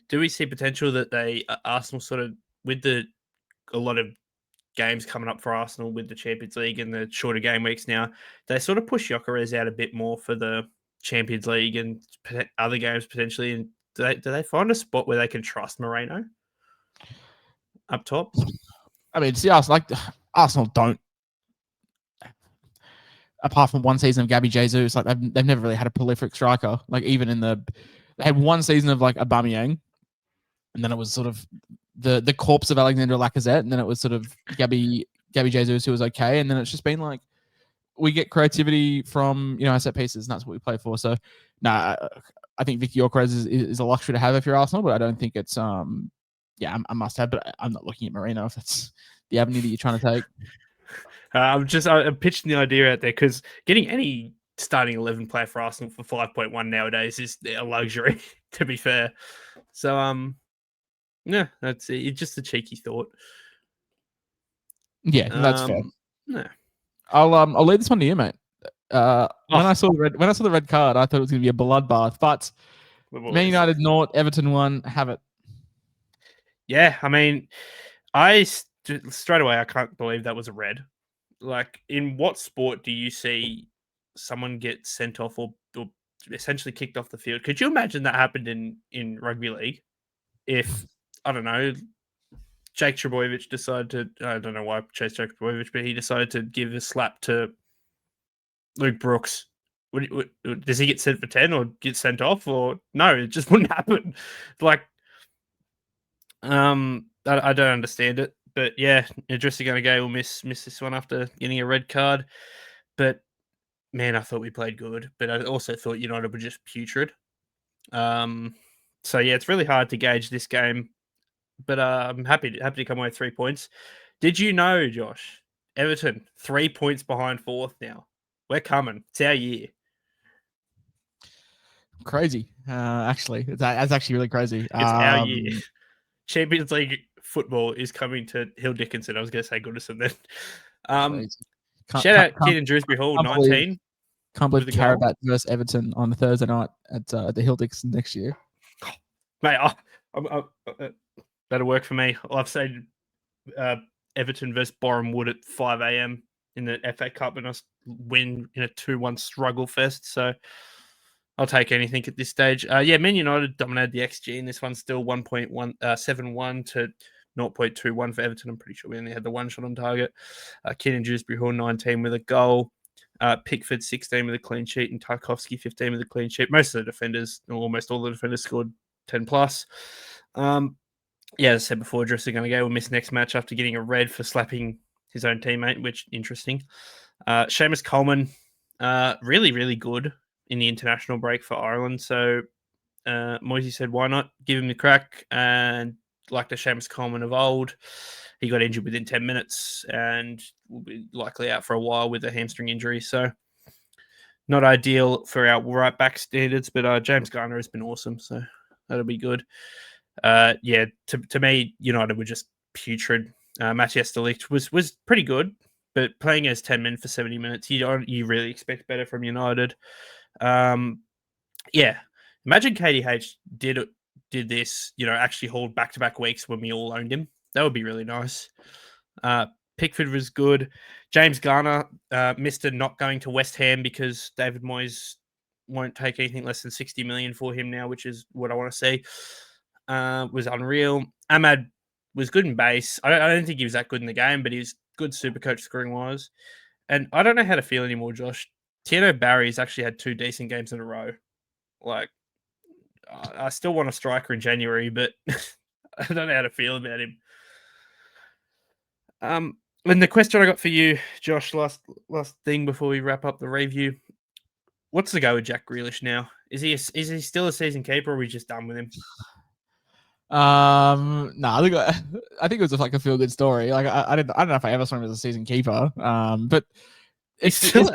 do we see potential that Arsenal sort of with a lot of games coming up for Arsenal with the Champions League and the shorter game weeks now, they sort of push Gyökeres out a bit more for the Champions League and other games potentially. And do they find a spot where they can trust Moreno up top? I mean, see, Arsenal don't. Apart from one season of Gabby Jesus, like they've never really had a prolific striker. Like even they had one season of like Aubameyang, and then it was sort of the corpse of Alexander Lacazette, and then it was sort of Gabby Jesus who was okay, and then it's just been like we get creativity from our set pieces, and that's what we play for. So, I think Victor Gyökeres is a luxury to have if you're Arsenal, but I don't think it's a must have. But I'm not looking at Moreno if that's the avenue that you're trying to take. I'm pitching the idea out there because getting any starting 11 player for Arsenal for 5.1 nowadays is a luxury, to be fair. So, that's it's just a cheeky thought. Yeah, that's fair. No. I'll leave this one to you, mate. When I saw the red card, I thought it was going to be a bloodbath. But Man United naught, Everton 1. Have it. Yeah, I mean, straight away I can't believe that was a red. Like, in what sport do you see someone get sent off or essentially kicked off the field? Could you imagine that happened in rugby league? If I don't know, Jake Trebojevic decided to, I don't know why I chose Jake Trebojevic, but he decided to give a slap to Luke Brooks. Does he get sent for 10 or get sent off? Or no, it just wouldn't happen. Like, I don't understand it. But yeah, Idrissa Gana will miss this one after getting a red card. But man, I thought we played good. But I also thought United were just putrid. So yeah, it's really hard to gauge this game. But I'm happy to come away with 3 points. Did you know, Josh? Everton 3 points behind fourth now. We're coming. It's our year. Crazy. Actually, that's actually really crazy. It's our year. Champions League football is coming to Hill Dickinson. I was going to say Goodison then. Shout out Keenan Dewsbury Hall, 19. Can't believe Carabat versus Everton on a Thursday night at the Hill Dickinson next year. Mate, that'll work for me. I've said Everton versus Boreham Wood at 5 a.m. in the FA Cup and us win in a 2-1 struggle fest. So I'll take anything at this stage. Man United dominated the XG in this one, still 1.71 to 0.21 for Everton. I'm pretty sure we only had the one shot on target. Keenan Dewsbury Hall, 19 with a goal. Pickford, 16 with a clean sheet, and Tarkovsky, 15 with a clean sheet. Most of the defenders, or almost all the defenders, scored 10 plus. As I said before, Idrissa Gana will miss next match after getting a red for slapping his own teammate, which interesting. Seamus Coleman, really, really good in the international break for Ireland. So Moisey said, why not give him the crack? And like the Shams Coleman of old. He got injured within 10 minutes and will be likely out for a while with a hamstring injury. So not ideal for our right back standards, but James Garner has been awesome. So that'll be good. To me, United were just putrid. Matthias de Ligt was pretty good, but playing as 10 men for 70 minutes, you really expect better from United. Imagine KDH did this, actually hold back-to-back weeks when we all owned him. That would be really nice. Pickford was good. James Garner, Mr. not going to West Ham because David Moyes won't take anything less than 60 million for him now, which is what I want to see. Was unreal. Ahmad was good in base. I don't think he was that good in the game, but he was good SuperCoach scoring wise. And I don't know how to feel anymore, Josh. Tierno Barry's actually had 2 decent games in a row. Like, I still want a striker in January, but I don't know how to feel about him. And the question I got for you, Josh, last thing before we wrap up the review. What's the go with Jack Grealish now? Is he still a season keeper, or are we just done with him? I think it was like a feel good story. Like I don't know if I ever saw him as a season keeper. But he's still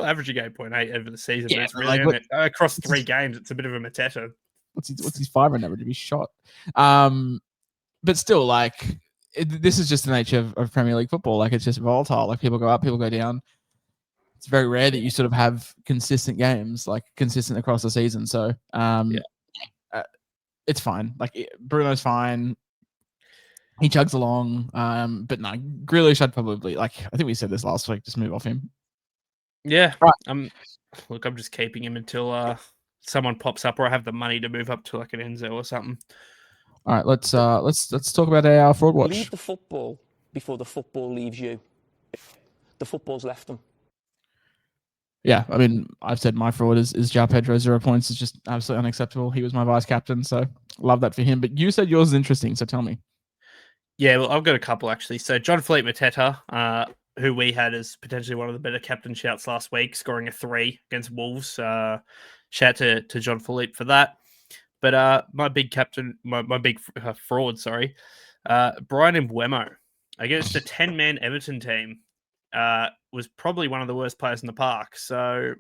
averaging 8.8 over the season. Yeah, but it's really across 3 games. It's a bit of a Mateta. What's his 5 number to be shot? But still, like this is just the nature of Premier League football. Like it's just volatile. Like people go up, people go down. It's very rare that you sort of have consistent games, like consistent across the season. So it's fine. Like Bruno's fine. He chugs along. But no, Grealish, I'd probably I think we said this last week. Just move off him. Yeah. Right. Look, I'm just keeping him until someone pops up, or I have the money to move up to like an Enzo or something. All right, let's talk about our fraud watch. Leave the football before the football leaves you. The football's left them. Yeah, I mean, I've said my fraud is João Pedro, 0 points. It's just absolutely unacceptable. He was my vice captain, so love that for him. But you said yours is interesting, so tell me. Yeah, well, I've got a couple actually. So John Philippe Mateta, who we had as potentially one of the better captain shouts last week, scoring a 3 against Wolves. Shout to John Philippe for that. But my big captain, my big fraud, Brian Mbeumo against the 10-man Everton team was probably one of the worst players in the park. So,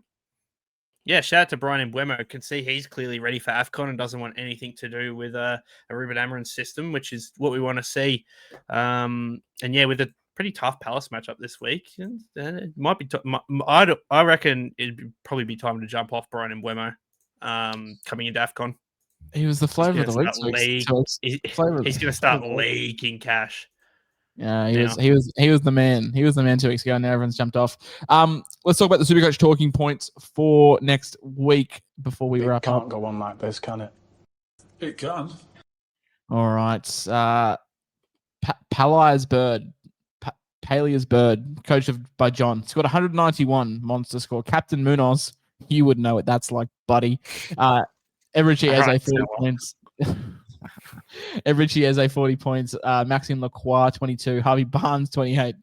yeah, shout out to Brian Mbeumo. Can see he's clearly ready for AFCON and doesn't want anything to do with a Ruben Amorim system, which is what we want to see. And yeah, with a pretty tough Palace matchup this week, and it might be. I reckon it'd probably be time to jump off Brian Mbeumo coming into AFCON. He was the flavour of the week. He's going to start leaking cash. Yeah, he was the man. He was the man 2 weeks ago, and now everyone's jumped off. Let's talk about the SuperCoach talking points for next week before we wrap up. It can't go on like this, can it? It can. All right. Palai's Bird. Palai's Bird, coached by John. Scored 191 monster score. Captain Munoz, you would know what that's like, buddy. Everichi Eze 40 points. Everichi Eze 40 points. Maxime Lacroix 22. Harvey Barnes 28.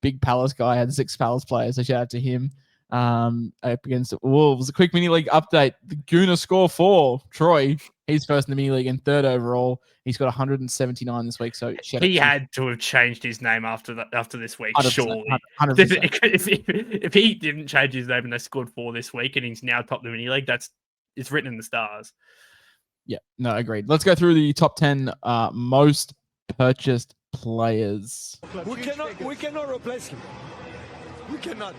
Big Palace guy had 6 Palace players. So shout out to him. Up against the Wolves. A quick mini league update. The Gooner score 4. Troy. He's first in the mini league and 3rd overall. He's got 179 this week. So he had to have changed his name after this week. 100%, surely, 100%. If he didn't change his name and they scored 4 this week and he's now top the mini league, it's written in the stars. Yeah, no, agreed. Let's go through the top 10 most purchased players. We cannot replace him. We cannot.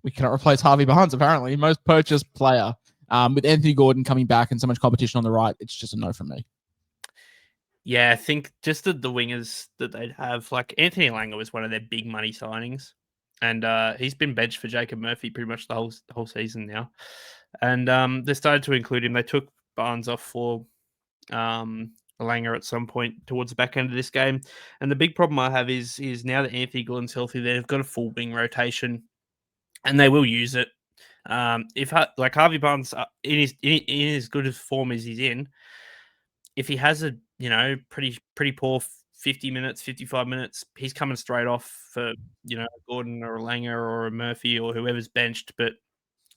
We cannot replace Harvey Barnes, apparently. Most purchased player. With Anthony Gordon coming back and so much competition on the right, it's just a no from me. Yeah, I think just the wingers that they'd have, like Anthony Langer was one of their big money signings. And he's been benched for Jacob Murphy pretty much the whole season now. And they started to include him. They took Barnes off for Langer at some point towards the back end of this game. And the big problem I have is now that Anthony Gordon's healthy, they've got a full wing rotation, and they will use it. If Harvey Barnes in as good a form as he's in, if he has a pretty poor 50 minutes, 55 minutes, he's coming straight off for Gordon or a Langer or a Murphy or whoever's benched. But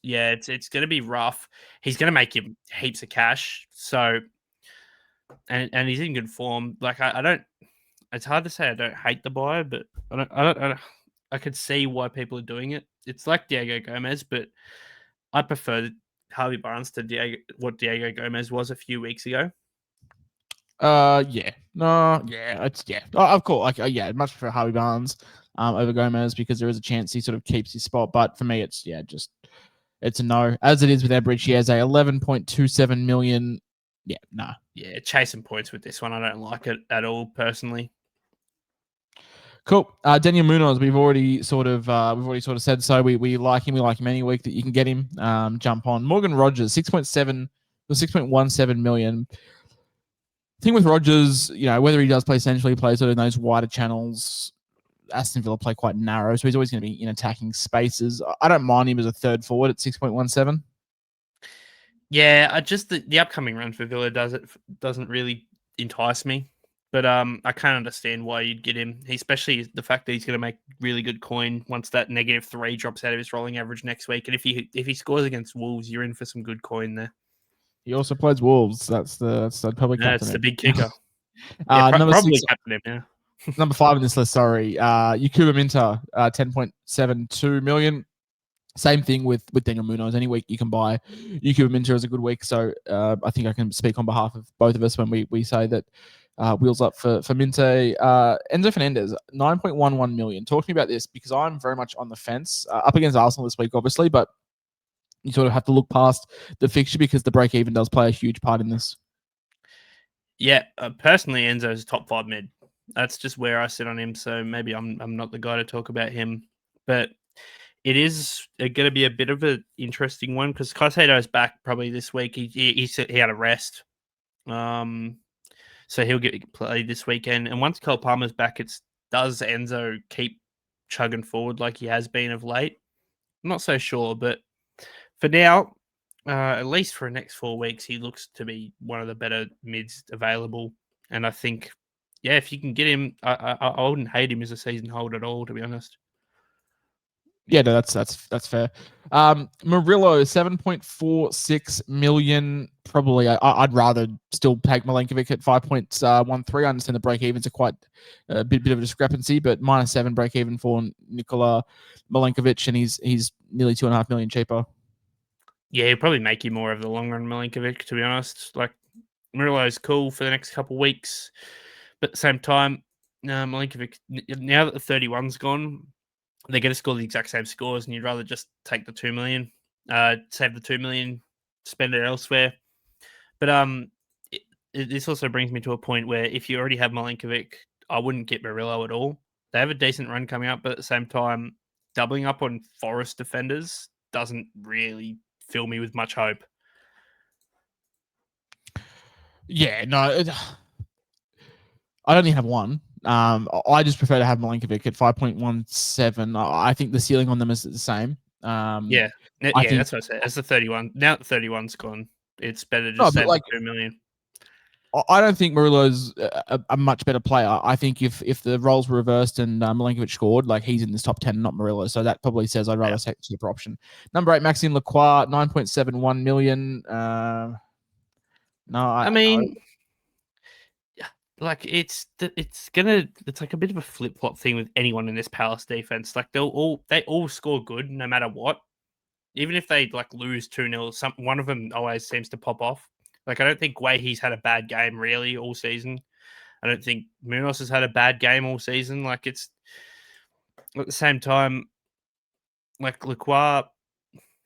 yeah, it's going to be rough. He's going to make him heaps of cash. So and he's in good form. Like I don't. It's hard to say I don't hate the buy, but I could see why people are doing it. It's like Diego Gomez, but I prefer Harvey Barnes to what Diego Gomez was a few weeks ago. Yeah, no, yeah, of course, like, yeah, much prefer Harvey Barnes over Gomez because there is a chance he sort of keeps his spot. But for me, it's it's a no. As it is with Ebridge, he has a 11.27 million. Yeah, no. Yeah, chasing points with this one, I don't like it at all personally. Cool. Daniel Munoz, we've already sort of said so. We like him. We like him any week that you can get him. Jump on. Morgan Rogers, 6.17 million. Thing with Rogers, whether he does play centrally, plays sort of in those wider channels. Aston Villa play quite narrow, so he's always going to be in attacking spaces. I don't mind him as a third forward at 6.17. Yeah, I just the upcoming run for Villa doesn't really entice me. But I can't understand why you'd get him, especially the fact that he's going to make really good coin once that -3 drops out of his rolling average next week. And if he scores against Wolves, you're in for some good coin there. He also plays Wolves. That's probably captain. That's the big kicker. Number probably 6, captain him. Yeah. Number 5 on this list. Sorry, Yakuba Minter, 10.72 million. Same thing with Daniel Munoz. Any week you can buy Yakuba Minter as a good week. So I think I can speak on behalf of both of us when we say that. Wheels up for Minte. Enzo Fernandez, 9.11 million. Talk to me about this because I'm very much on the fence. Up against Arsenal this week, obviously, but you sort of have to look past the fixture because the break even does play a huge part in this. Yeah, personally, Enzo's top 5 mid. That's just where I sit on him. So maybe I'm not the guy to talk about him, but it is going to be a bit of an interesting one because Caicedo's back probably this week. He had a rest. So he'll get played this weekend. And once Cole Palmer's back, does Enzo keep chugging forward like he has been of late? I'm not so sure, but for now, at least for the next 4 weeks, he looks to be one of the better mids available. And I think, yeah, if you can get him, I wouldn't hate him as a season hold at all, to be honest. Yeah, no, that's fair. Murillo, 7.46 million. Probably, I'd rather still take Milenkovic at 5.13. I understand the break evens are quite a bit of a discrepancy, but -7 break even for Nikola Milenkovic, and he's nearly 2.5 million cheaper. Yeah, he'll probably make you more of the long run Milenkovic, to be honest. Like Murillo's cool for the next couple of weeks, but at the same time, Milenkovic, now that the 31's gone, they're going to score the exact same scores, and you'd rather just take the 2 million, save the 2 million, spend it elsewhere. But this also brings me to a point where if you already have Milenkovic, I wouldn't get Murillo at all. They have a decent run coming up, but at the same time, doubling up on Forest defenders doesn't really fill me with much hope. Yeah, no, I only have one. I just prefer to have Milenkovic at 5.17. I think the ceiling on them is the same. Yeah, that's what I said. As the 31, now that 31's gone, it's better to save the 2 million. I don't think Murillo's a much better player. I think if the roles were reversed and Milenkovic scored, like he's in this top 10, not Murillo. So that probably says I'd rather take the cheaper option. Number 8, Maxime Lacroix, 9.71 million. No, I mean, like it's like a bit of a flip flop thing with anyone in this Palace defense. Like they all score good no matter what. Even if they like lose 2-0, one of them always seems to pop off. Like I don't think Guehi's had a bad game really all season. I don't think Munoz has had a bad game all season. Like it's at the same time, like Lacroix,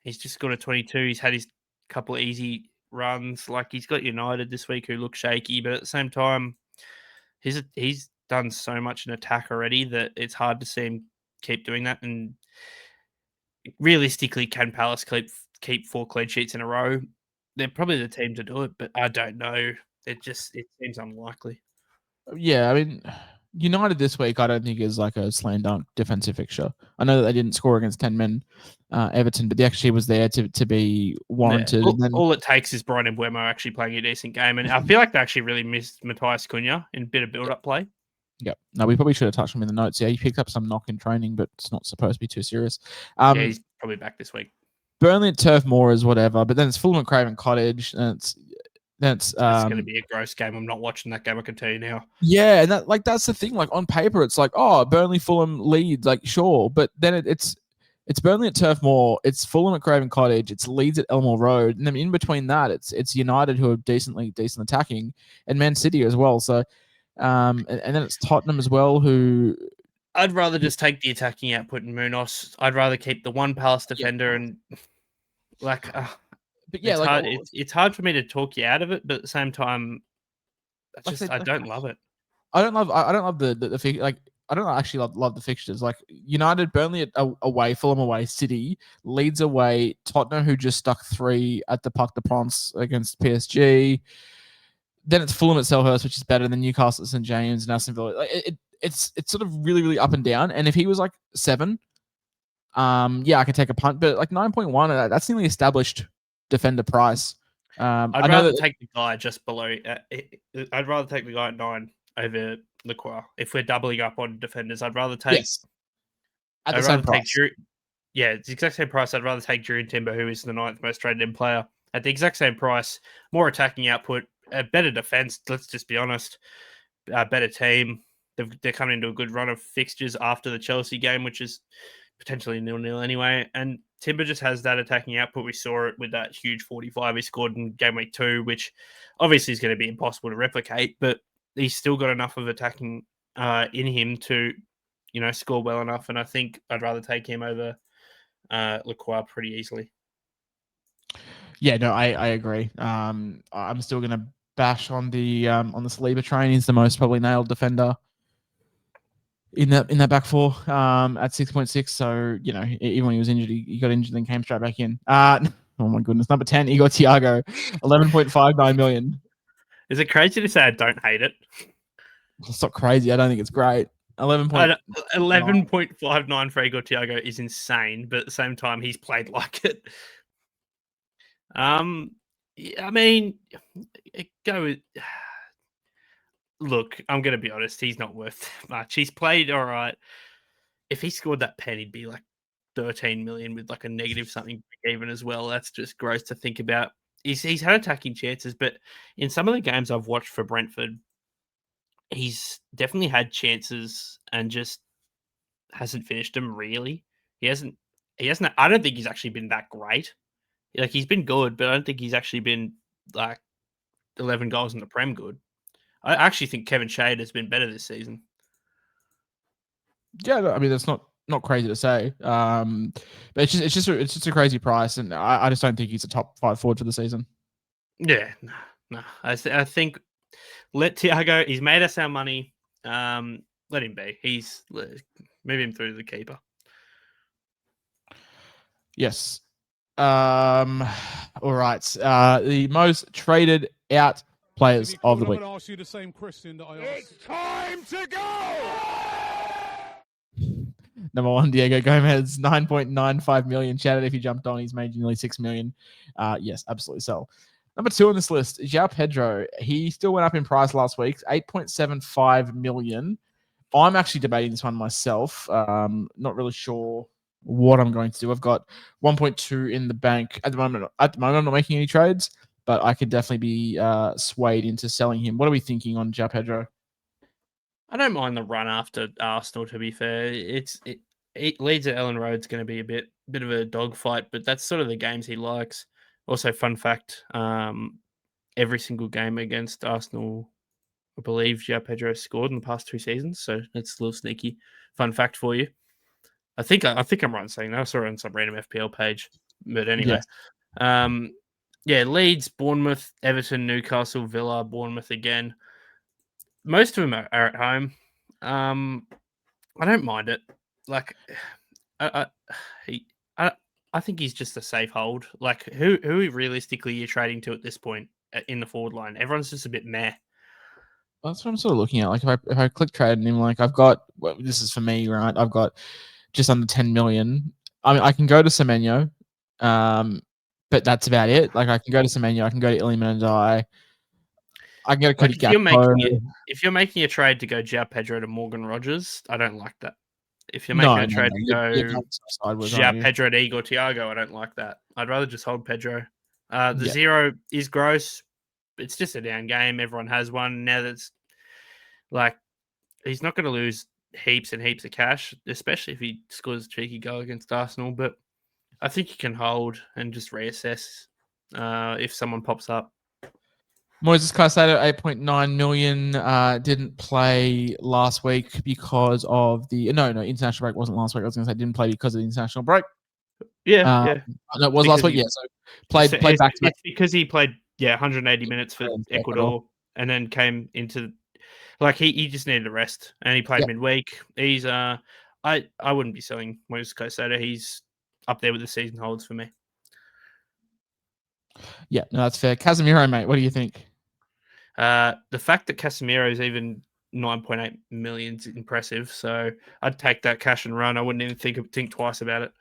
he's just got a 22. He's had his couple of easy runs. Like he's got United this week who look shaky, but at the same time, he's done so much in attack already that it's hard to see him keep doing that. And realistically, can Palace keep 4 clean sheets in a row? They're probably the team to do it, but I don't know. It seems unlikely. Yeah, I mean, United this week, I don't think is like a slam dunk defensive fixture. I know that they didn't score against 10 men, Everton, but the XG was there to be warranted. Yeah. All it takes is Brian Mbeumo actually playing a decent game, and I feel like they actually really missed Matthias Cunha in a bit of build-up play. Yep. No, we probably should have touched him in the notes. Yeah, he picked up some knock in training, but it's not supposed to be too serious. Yeah, he's probably back this week. Burnley at Turf Moor is whatever, but then it's Fulham at Craven Cottage, and That's going to be a gross game. I'm not watching that game. I can tell you now. Yeah, and that's the thing. Like on paper, it's like, oh, Burnley, Fulham, Leeds, like sure, but then it's Burnley at Turf Moor, it's Fulham at Craven Cottage, it's Leeds at Elmore Road, and then in between that, it's United who are decent attacking, and Man City as well. So, and then it's Tottenham as well, who I'd rather just take the attacking output in Munoz. I'd rather keep the one Palace defender and like. But yeah, it's like hard. It's hard for me to talk you out of it, but at the same time, I don't love it. I don't love the like. I don't actually love the fixtures. Like United, Burnley away, Fulham away, City, Leeds away, Tottenham who just stuck 3 at the Parc des Princes against PSG. Then it's Fulham at Selhurst, which is better than Newcastle at St James and Aston Villa. Like it's sort of really, really up and down. And if he was like 7, yeah, I could take a punt. But like 9.1, that's nearly established defender price. I'd rather take the guy just below. I'd rather take the guy at 9 over Lacroix. If we're doubling up on defenders, I'd rather take. Yes. At the same price. It's the exact same price. I'd rather take Jurriën Timber, who is the 9th most traded in player, at the exact same price. More attacking output, a better defense. Let's just be honest. A better team. They're coming into a good run of fixtures after the Chelsea game, which is potentially 0-0 anyway. And Timber just has that attacking output. We saw it with that huge 45 he scored in game week 2, which obviously is going to be impossible to replicate, but he's still got enough of attacking in him to, score well enough. And I think I'd rather take him over Lacroix pretty easily. Yeah, no, I agree. I'm still going to bash on the Saliba train. He's the most probably nailed defender in that back four at 6.6. So, even when he was injured, he got injured and came straight back in. Oh my goodness. Number 10, Igor Thiago, 11.59 million. Is it crazy to say I don't hate it? It's not crazy. I don't think it's great. 11.59 for Igor Thiago is insane, but at the same time, he's played like it. I mean, go with. Look, I'm going to be honest. He's not worth much. He's played all right. If he scored that pen, he'd be like 13 million with like a negative something even as well. That's just gross to think about. He's had attacking chances, but in some of the games I've watched for Brentford, he's definitely had chances and just hasn't finished them really. He hasn't. I don't think he's actually been that great. Like he's been good, but I don't think he's actually been like 11 goals in the Prem good. I actually think Kevin Shade has been better this season. Yeah, I mean that's not crazy to say, but it's just a crazy price, and I just don't think he's a top 5 forward for the season. Yeah, no. I think let Thiago. He's made us our money. Let him be. Move him through the keeper. Yes. All right. The most traded out players of the week. Ask you the same question that I asked. It's time to go! Number 1, Diego Gomez, 9.95 million. Chatted if he jumped on, he's made nearly 6 million. Yes, absolutely so. Number 2 on this list, João Pedro. He still went up in price last week, 8.75 million. I'm actually debating this one myself. Not really sure what I'm going to do. I've got 1.2 in the bank at the moment. I'm not making any trades, but I could definitely be swayed into selling him. What are we thinking on João Pedro? I don't mind the run after Arsenal, to be fair. It Leeds at Ellen Road's going to be a bit of a dogfight, but that's sort of the games he likes. Also, fun fact, every single game against Arsenal, I believe João Pedro scored in the past 2 seasons, so it's a little sneaky fun fact for you. I think I'm right in saying that. I saw it on some random FPL page, but anyway. Yes. Leeds, Bournemouth, Everton, Newcastle, Villa, Bournemouth again. Most of them are at home. I don't mind it. Like, I think he's just a safe hold. Like, who realistically you're trading to at this point in the forward line? Everyone's just a bit meh. That's what I'm sort of looking at. Like, if I click trade and him, like, I've got, well, this is for me, right? I've got just under 10 million. I mean, I can go to Semenyo, but that's about it. Like, I can go to Semenyo, I can go to Iliman and I can go to Cody Gakpo. If you're making a trade to go João Pedro to Morgan Rogers, I don't like that. If you're making a trade to go João Pedro to Igor Thiago, I don't like that. I'd rather just hold Pedro. The 0 is gross. it's just a down game. Everyone has one now. That's like he's not going to lose heaps and heaps of cash, especially if he scores a cheeky goal against Arsenal. But I think he can hold and just reassess if someone pops up. Moises Caicedo, 8.9 million, didn't play last week because of the international break wasn't last week. I was going to say didn't play because of the international break. Yeah. No, it was last week. So played back to back. It's because he played 180 minutes for Ecuador and then came into he just needed a rest and he played midweek. He's I wouldn't be selling Moises Caicedo. He's up there with the season holds for me. Yeah, no, that's fair. Casemiro, mate, what do you think? The fact that Casemiro is even 9.8 million is impressive. So I'd take that cash and run. I wouldn't even think twice about it.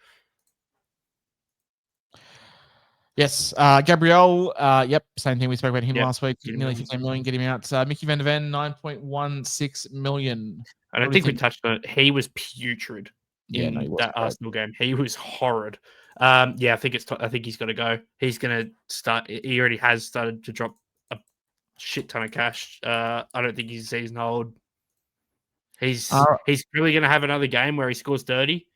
Yes, Gabriel. Yep, same thing. We spoke about him last week. Nearly 15 million. Get him out. Mickey Van de Ven, 9.16 million. I don't think we touched on it. He was putrid in that Arsenal game. He was horrid. I think he's got to go. He's going to start. He already has started to drop a shit ton of cash. I don't think he's a season hold. He's really going to have another game where he scores 30.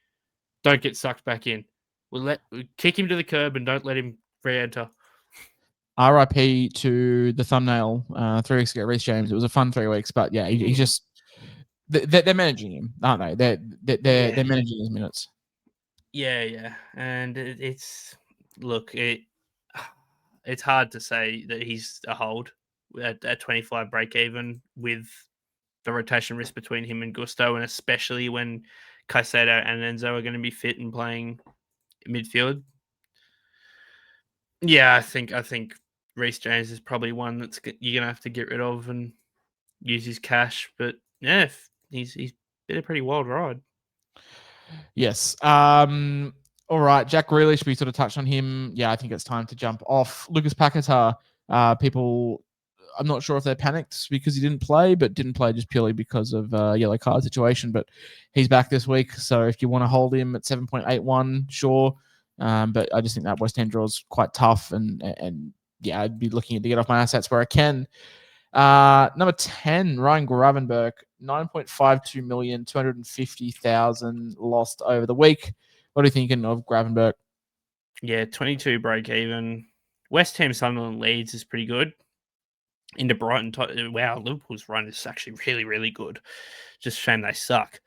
Don't get sucked back in. We'll kick him to the curb and don't let him re-enter. RIP to the thumbnail 3 weeks ago, Reece James. It was a fun 3 weeks, but yeah, he's just they're managing him, aren't they? They're managing his minutes. Yeah, and it's hard to say that he's a hold at 25 break even with the rotation risk between him and Gusto, and especially when Caicedo and Enzo are going to be fit and playing midfield. Yeah, I think Reece James is probably one that's you're gonna have to get rid of and use his cash. But yeah, he's been a pretty wild ride. Yes. All right, Jack Grealish. We sort of touched on him. Yeah, I think it's time to jump off. Lucas Paquetá. People, I'm not sure if they're panicked because he didn't play, but didn't play just purely because of yellow card situation. But he's back this week, so if you want to hold him at 7.81, sure. But I just think that West Ham draw is quite tough, and yeah, I'd be looking to get off my assets where I can. Number 10, Ryan Gravenberch, 9.52 million, 250,000 lost over the week. What are you thinking of Gravenberch? Yeah, 22 break even. West Ham, Sunderland, Leeds is pretty good. Into Brighton, wow, Liverpool's run is actually really, really good. Just shame they suck.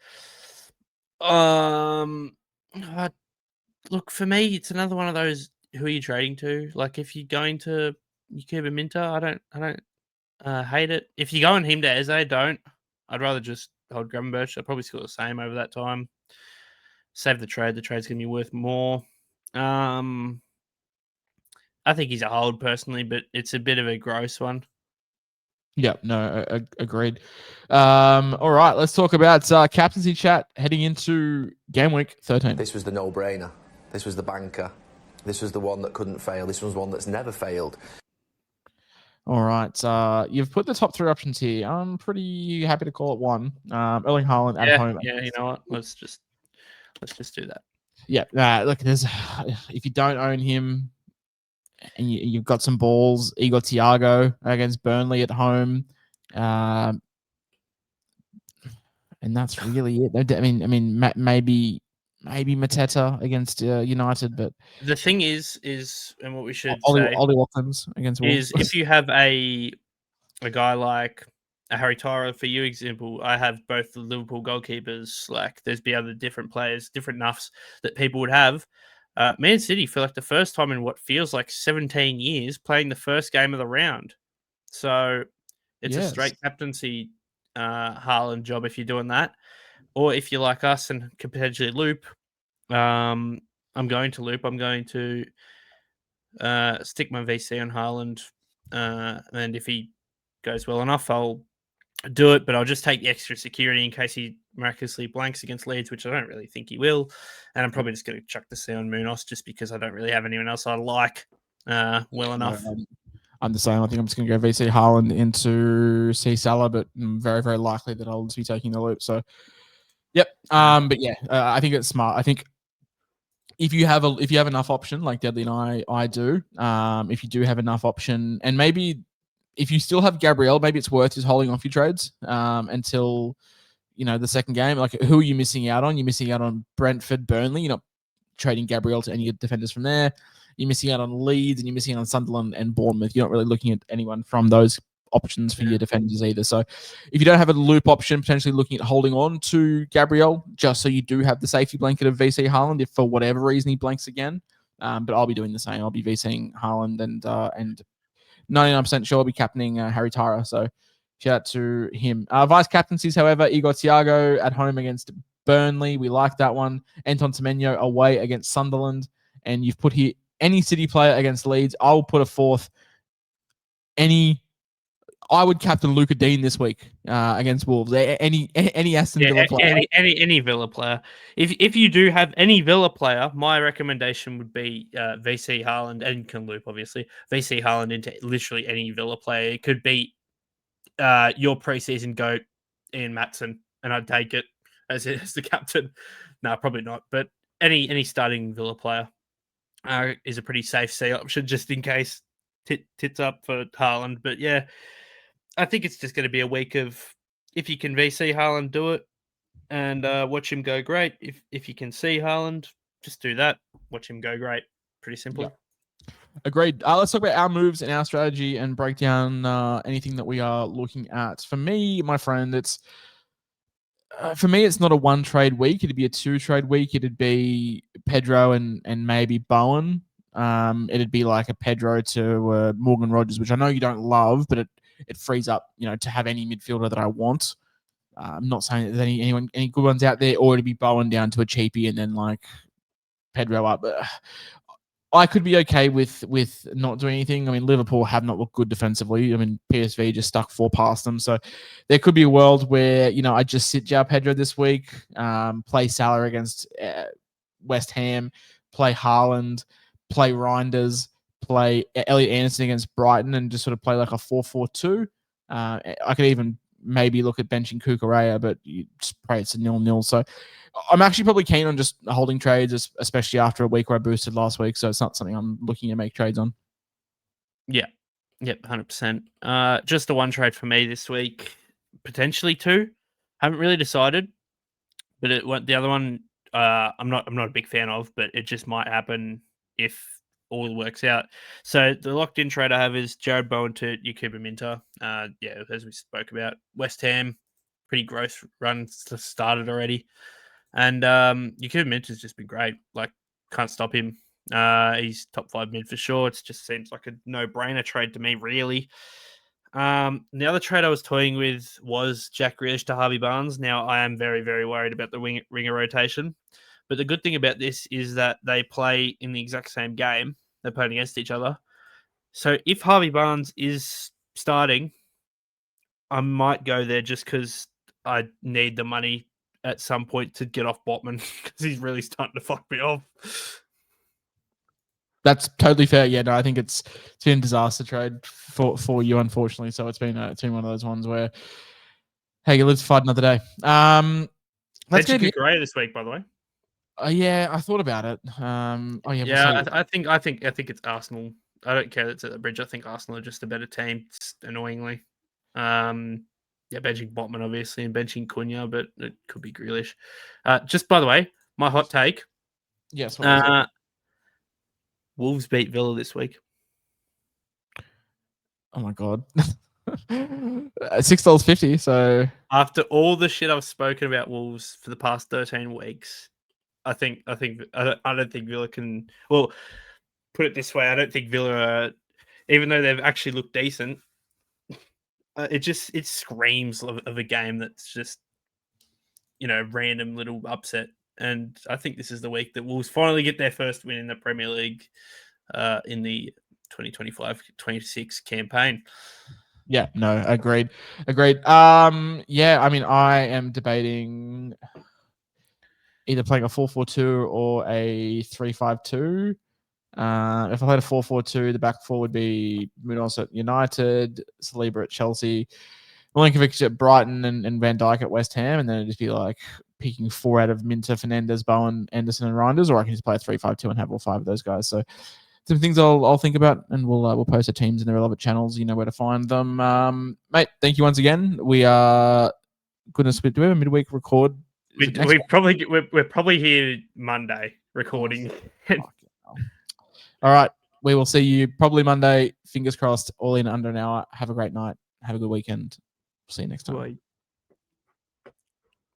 Look, for me, it's another one of those. Who are you trading to? Like, if you're going to Yakuba Minter, I don't hate it. If you're going him to Eze, don't. I'd rather just hold Gravenberch. I'd probably score the same over that time. Save the trade. The trade's going to be worth more. I think he's a hold personally, but it's a bit of a gross one. Yeah, no, agreed. All right, let's talk about captaincy chat heading into game week 13. This was the no-brainer. This was the banker. This was the one that couldn't fail. This was one that's never failed. All right, you've put the top 3 options here. I'm pretty happy to call it one. Erling Haaland at home. Yeah, you know what? Let's just do that. Yeah, look, if you don't own him and you've got some balls, Igor Thiago against Burnley at home, and that's really it. I mean, maybe Mateta against United, but the thing is, and what we should Ollie say, Watkins against Wolves. Is if you have a guy like a Harry Tyler, for you example, I have both the Liverpool goalkeepers. Like, there's be other different players, different nuffs that people would have. Man City, for like the first time in what feels like 17 years, playing the first game of the round. So it's a straight captaincy Haaland job if you're doing that. Or if you're like us and could potentially loop, I'm going to loop. I'm going to stick my VC on Haaland. And if he goes well enough, I'll do it, but I'll just take the extra security in case he miraculously blanks against Leeds, which I don't really think he will. And I'm probably just going to chuck the C on Munoz just because I don't really have anyone else I like well enough. I'm the same. I think I'm just going to go VC Haaland into C Salah, but I'm very, very likely that I'll just be taking the loop. So, yep. But yeah, I think it's smart. I think if you have enough option, like Deadly and I do, if you do have enough option, and maybe if you still have Gabriel, maybe it's worth just holding off your trades until the second game. Like, who are you missing out on? You're missing out on Brentford, Burnley. You're not trading Gabriel to any defenders from there. You're missing out on Leeds, and you're missing out on Sunderland and Bournemouth. You're not really looking at anyone from those options for your defenders either. So if you don't have a loop option, potentially looking at holding on to Gabriel just so you do have the safety blanket of VC Haaland if for whatever reason he blanks again. But I'll be doing the same. I'll be VCing Haaland and 99% sure I'll be captaining Harry Tyra. So shout out to him. Vice captaincies, however, Igor Thiago at home against Burnley. We like that one. Anton Semenyo away against Sunderland. And you've put here any City player against Leeds. I'll put a fourth. I would captain Luca Dean this week against Wolves. Any Aston Villa player. Any Villa player. If you do have any Villa player, my recommendation would be VC Haaland and can loop, obviously. VC Haaland into literally any Villa player. It could be your preseason GOAT, Ian Matson, and I'd take it as the captain. No, probably not. But any starting Villa player is a pretty safe C option just in case tits up for Haaland. But yeah, I think it's just going to be a week of if you can VC Haaland, do it and watch him go great. If you can see Haaland, just do that. Watch him go great. Pretty simple. Yeah. Agreed. Let's talk about our moves and our strategy and break down anything that we are looking at. For me, my friend, it's not a one trade week. It'd be a 2 trade week. It'd be Pedro and maybe Bowen. It'd be like a Pedro to Morgan Rogers, which I know you don't love, but it frees up, to have any midfielder that I want. I'm not saying that there's any good ones out there, or it'd be Bowen down to a cheapie and then like Pedro up. But I could be okay with not doing anything. I mean, Liverpool have not looked good defensively. I mean, PSV just stuck 4 past them. So there could be a world where, I just sit João Pedro this week, play Salah against West Ham, play Haaland, play Reinders, play Elliot Anderson against Brighton and just sort of play like a 4-4-2. I could even maybe look at benching Kukurea, but you just pray it's a 0-0. So I'm actually probably keen on just holding trades, especially after a week where I boosted last week. So it's not something I'm looking to make trades on. Yeah. Yep, 100%. Just the 1 trade for me this week, potentially 2. Haven't really decided, but the other one I'm not a big fan of, but it just might happen if all works out. So the locked in trade I have is Jared Bowen to Yakuba Minter. As we spoke about, West Ham, pretty gross run started already. And Yakuba Minter's just been great. Like, can't stop him. He's top 5 mid for sure. It just seems like a no-brainer trade to me, really. The other trade I was toying with was Jack Grealish to Harvey Barnes. Now, I am very, very worried about the winger rotation. But the good thing about this is that they play in the exact same game. They're playing against each other. So if Harvey Barnes is starting, I might go there just because I need the money at some point to get off Botman because he's really starting to fuck me off. That's totally fair. Yeah, no, I think it's been a disaster trade for you, unfortunately. So it's been one of those ones where, hey, let's fight another day. Let's get Kukurea this week, by the way. Yeah, I thought about it. I think it's Arsenal. I don't care that it's at the Bridge. I think Arsenal are just a better team, annoyingly. Benching Botman, obviously, and benching Cunha, but it could be Grealish. Just by the way, my hot take. Yes. Wolves beat Villa this week. Oh my god. $6.50. So after all the shit I've spoken about Wolves for the past 13 weeks, I don't think Villa can. Well, put it this way, I don't think Villa, even though they've actually looked decent, it screams of a game that's just random little upset. And I think this is the week that Wolves finally get their first win in the Premier League in the 2025-26 campaign. Yeah, no, agreed. I mean, I am debating either playing a 4-4-2 or a 3-5-2. If I played a 4-4-2, the back four would be Munoz at United, Saliba at Chelsea, Milinkovic at Brighton, and Van Dijk at West Ham, and then it'd just be like picking 4 out of Minter, Fernandes, Bowen, Anderson, and Reinders, or I can just play a 3-5-2 and have all 5 of those guys. So some things I'll think about, and we'll post the teams in the relevant channels. You know where to find them. Mate, thank you once again. We are goodness. Do we have a midweek record? We're probably here Monday recording. All right. We will see you probably Monday. Fingers crossed. All in under an hour. Have a great night. Have a good weekend. See you next time. Bye.